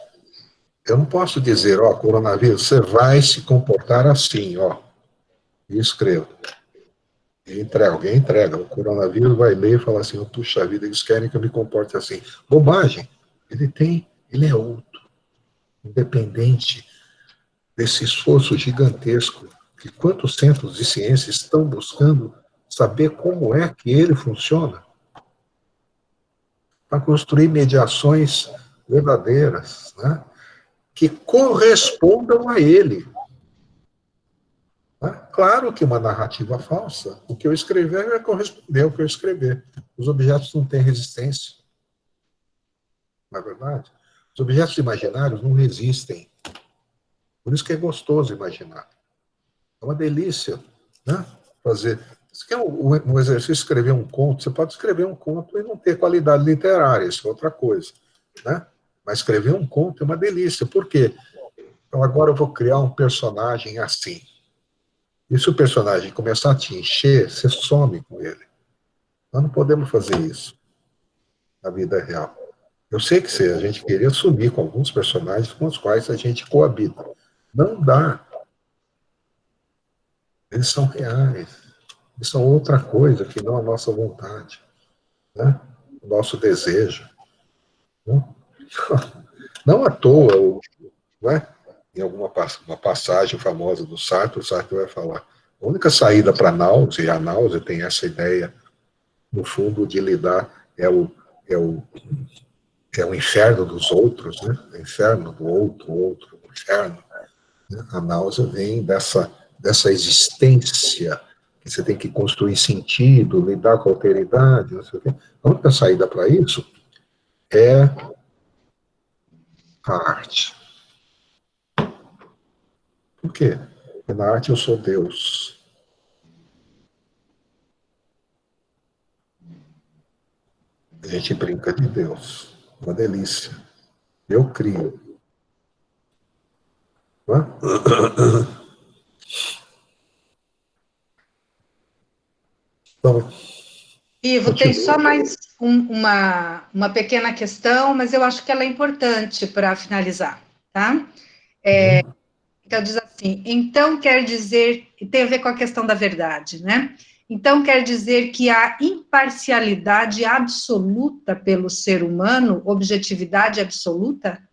eu não posso dizer, ó, coronavírus, você vai se comportar assim, ó, e escrevo. E entrega, alguém entrega. O coronavírus vai ler e falar assim, oh, puxa vida, eles querem que eu me comporte assim. Bobagem. Ele é outro, independente desse esforço gigantesco que quantos centros de ciência estão buscando saber como é que ele funciona para construir mediações verdadeiras, né, que correspondam a ele. Né? Claro que uma narrativa falsa, o que eu escrever vai corresponder ao que eu escrever. Os objetos não têm resistência, não é verdade? Os objetos imaginários não resistem. Por isso que é gostoso imaginar. É uma delícia, né? Fazer. Você quer um exercício, escrever um conto, você pode escrever um conto e não ter qualidade literária, isso é outra coisa, né? Mas escrever um conto é uma delícia. Por quê? Então agora eu vou criar um personagem assim. E se o personagem começar a te encher, você some com ele. Nós não podemos fazer isso na vida real. Eu sei que a gente queria sumir com alguns personagens com os quais a gente coabita. Não dá. Eles são reais. Eles são outra coisa que não a nossa vontade, né? O nosso desejo. Né? Não à toa, né? Em alguma uma passagem famosa do Sartre, o Sartre vai falar: a única saída para a náusea, e a náusea tem essa ideia, no fundo, de lidar, é o inferno dos outros, né? O inferno do outro, o inferno. Né? A náusea vem dessa existência, que você tem que construir sentido, lidar com a alteridade, não sei o quê. A única saída para isso é a arte. Por quê? Porque na arte eu sou Deus. A gente brinca de Deus. Uma delícia. Eu crio. Não é? Então, Ivo, tem só mais uma pequena questão, mas eu acho que ela é importante para finalizar, tá? Então, diz assim, então quer dizer, tem a ver com a questão da verdade, né? Então quer dizer que há imparcialidade absoluta pelo ser humano, objetividade absoluta?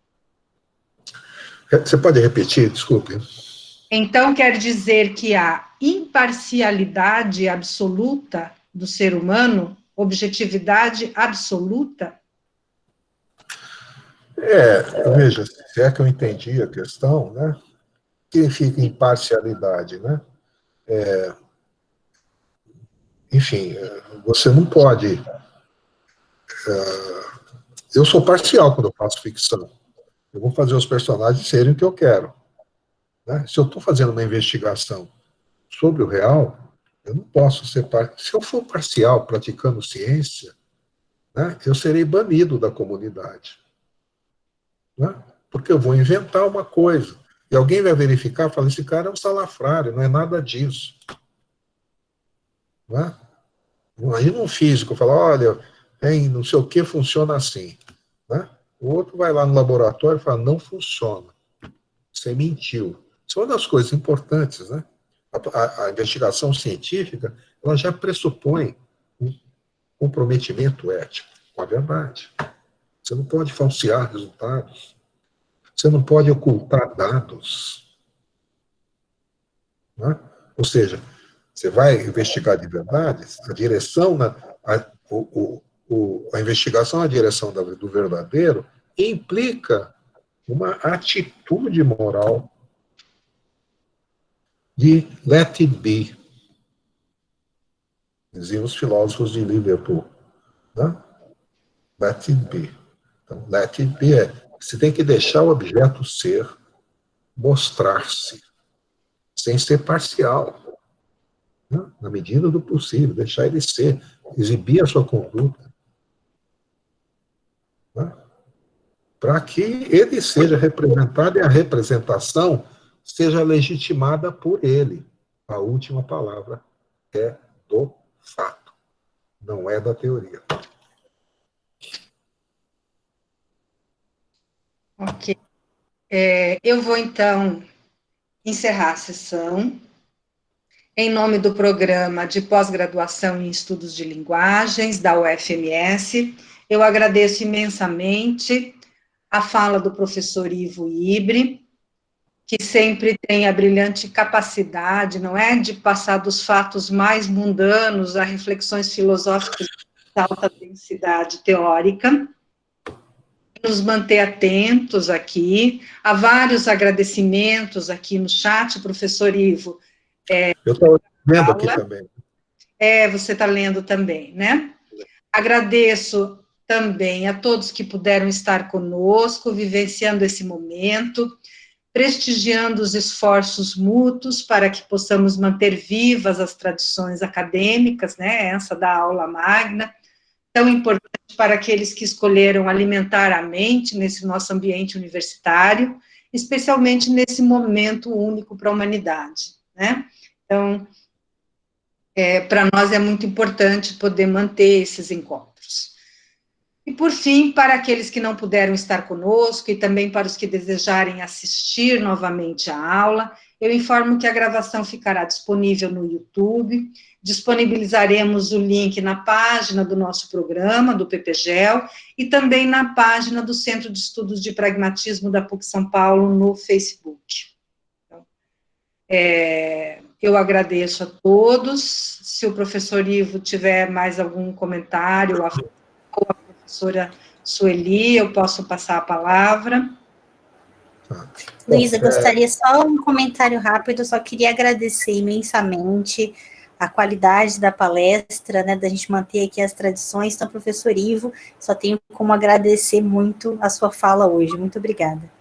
Você pode repetir, desculpe? Então quer dizer que há imparcialidade absoluta do ser humano, objetividade absoluta? Veja, se é que eu entendi a questão, né? O que significa imparcialidade, né? enfim, você não pode... Eu sou parcial quando eu faço ficção. Eu vou fazer os personagens serem o que eu quero. Né? Se eu estou fazendo uma investigação sobre o real, eu não posso ser... Se eu for parcial praticando ciência, né, eu serei banido da comunidade. Né? Porque eu vou inventar uma coisa. E alguém vai verificar e falar, esse cara é um salafrário, não é nada disso. Né? Aí um físico fala, olha, não sei o que funciona assim. Né? O outro vai lá no laboratório e fala, não funciona. Você mentiu. Isso é uma das coisas importantes, né? A investigação científica, ela já pressupõe um comprometimento ético com a verdade. Você não pode falsear resultados. Você não pode ocultar dados. Né? Ou seja, você vai investigar de verdade, a direção, a investigação na direção do verdadeiro implica uma atitude moral de let it be, diziam os filósofos de Liverpool. Né? Let it be. Então, let it be você tem que deixar o objeto ser, mostrar-se, sem ser parcial. Né? Na medida do possível, deixar ele ser, exibir a sua conduta. Né? Para que ele seja representado e a representação seja legitimada por ele. A última palavra é do fato, não é da teoria. Ok. Eu vou, então, encerrar a sessão. Em nome do Programa de Pós-Graduação em Estudos de Linguagens, da UFMS, eu agradeço imensamente a fala do professor Ivo Ibre, que sempre tem a brilhante capacidade, não é, de passar dos fatos mais mundanos a reflexões filosóficas de alta densidade teórica, nos manter atentos aqui. Há vários agradecimentos aqui no chat, professor Ivo. Eu estou lendo aqui também. Você está lendo também, né? Agradeço também a todos que puderam estar conosco, vivenciando esse momento, prestigiando os esforços mútuos para que possamos manter vivas as tradições acadêmicas, né? Essa da aula magna, tão importante para aqueles que escolheram alimentar a mente nesse nosso ambiente universitário, especialmente nesse momento único para a humanidade, né? Então, para nós é muito importante poder manter esses encontros. E, por fim, para aqueles que não puderam estar conosco e também para os que desejarem assistir novamente a aula, eu informo que a gravação ficará disponível no YouTube, disponibilizaremos o link na página do nosso programa, do PPGEL, e também na página do Centro de Estudos de Pragmatismo da PUC São Paulo, no Facebook. Então, eu agradeço a todos. Se o professor Ivo tiver mais algum comentário, ou a professora Sueli, eu posso passar a palavra. Luísa, gostaria só um comentário rápido, só queria agradecer imensamente a qualidade da palestra, né, da gente manter aqui as tradições. Então, professor Ivo, só tenho como agradecer muito a sua fala hoje. Muito obrigada.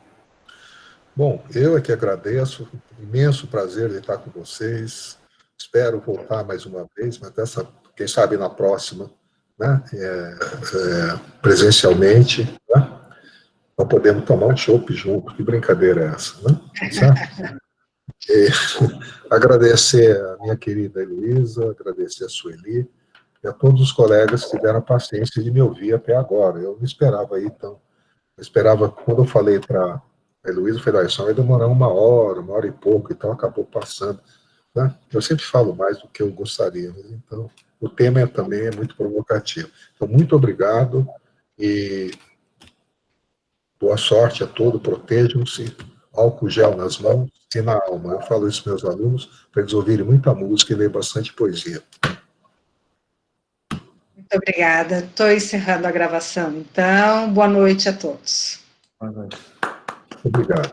Bom, eu é que agradeço, imenso prazer de estar com vocês. Espero voltar mais uma vez, mas quem sabe na próxima, né, presencialmente, né, para podermos tomar um chopp junto. Que brincadeira é essa, né? Certo? E agradecer a minha querida Heloísa, agradecer a Sueli e a todos os colegas que tiveram a paciência de me ouvir até agora. Eu não esperava aí, então, eu esperava, quando eu falei para a Heloísa, eu falei, só vai demorar uma hora e pouco, então acabou passando. Né? Eu sempre falo mais do que eu gostaria, mas então o tema também é muito provocativo. Então, muito obrigado e boa sorte a todos, protejam-se, álcool gel nas mãos e na alma. Eu falo isso para meus alunos, para eles ouvirem muita música e ler bastante poesia. Muito obrigada. Estou encerrando a gravação, então. Boa noite a todos. Boa noite. Obrigado.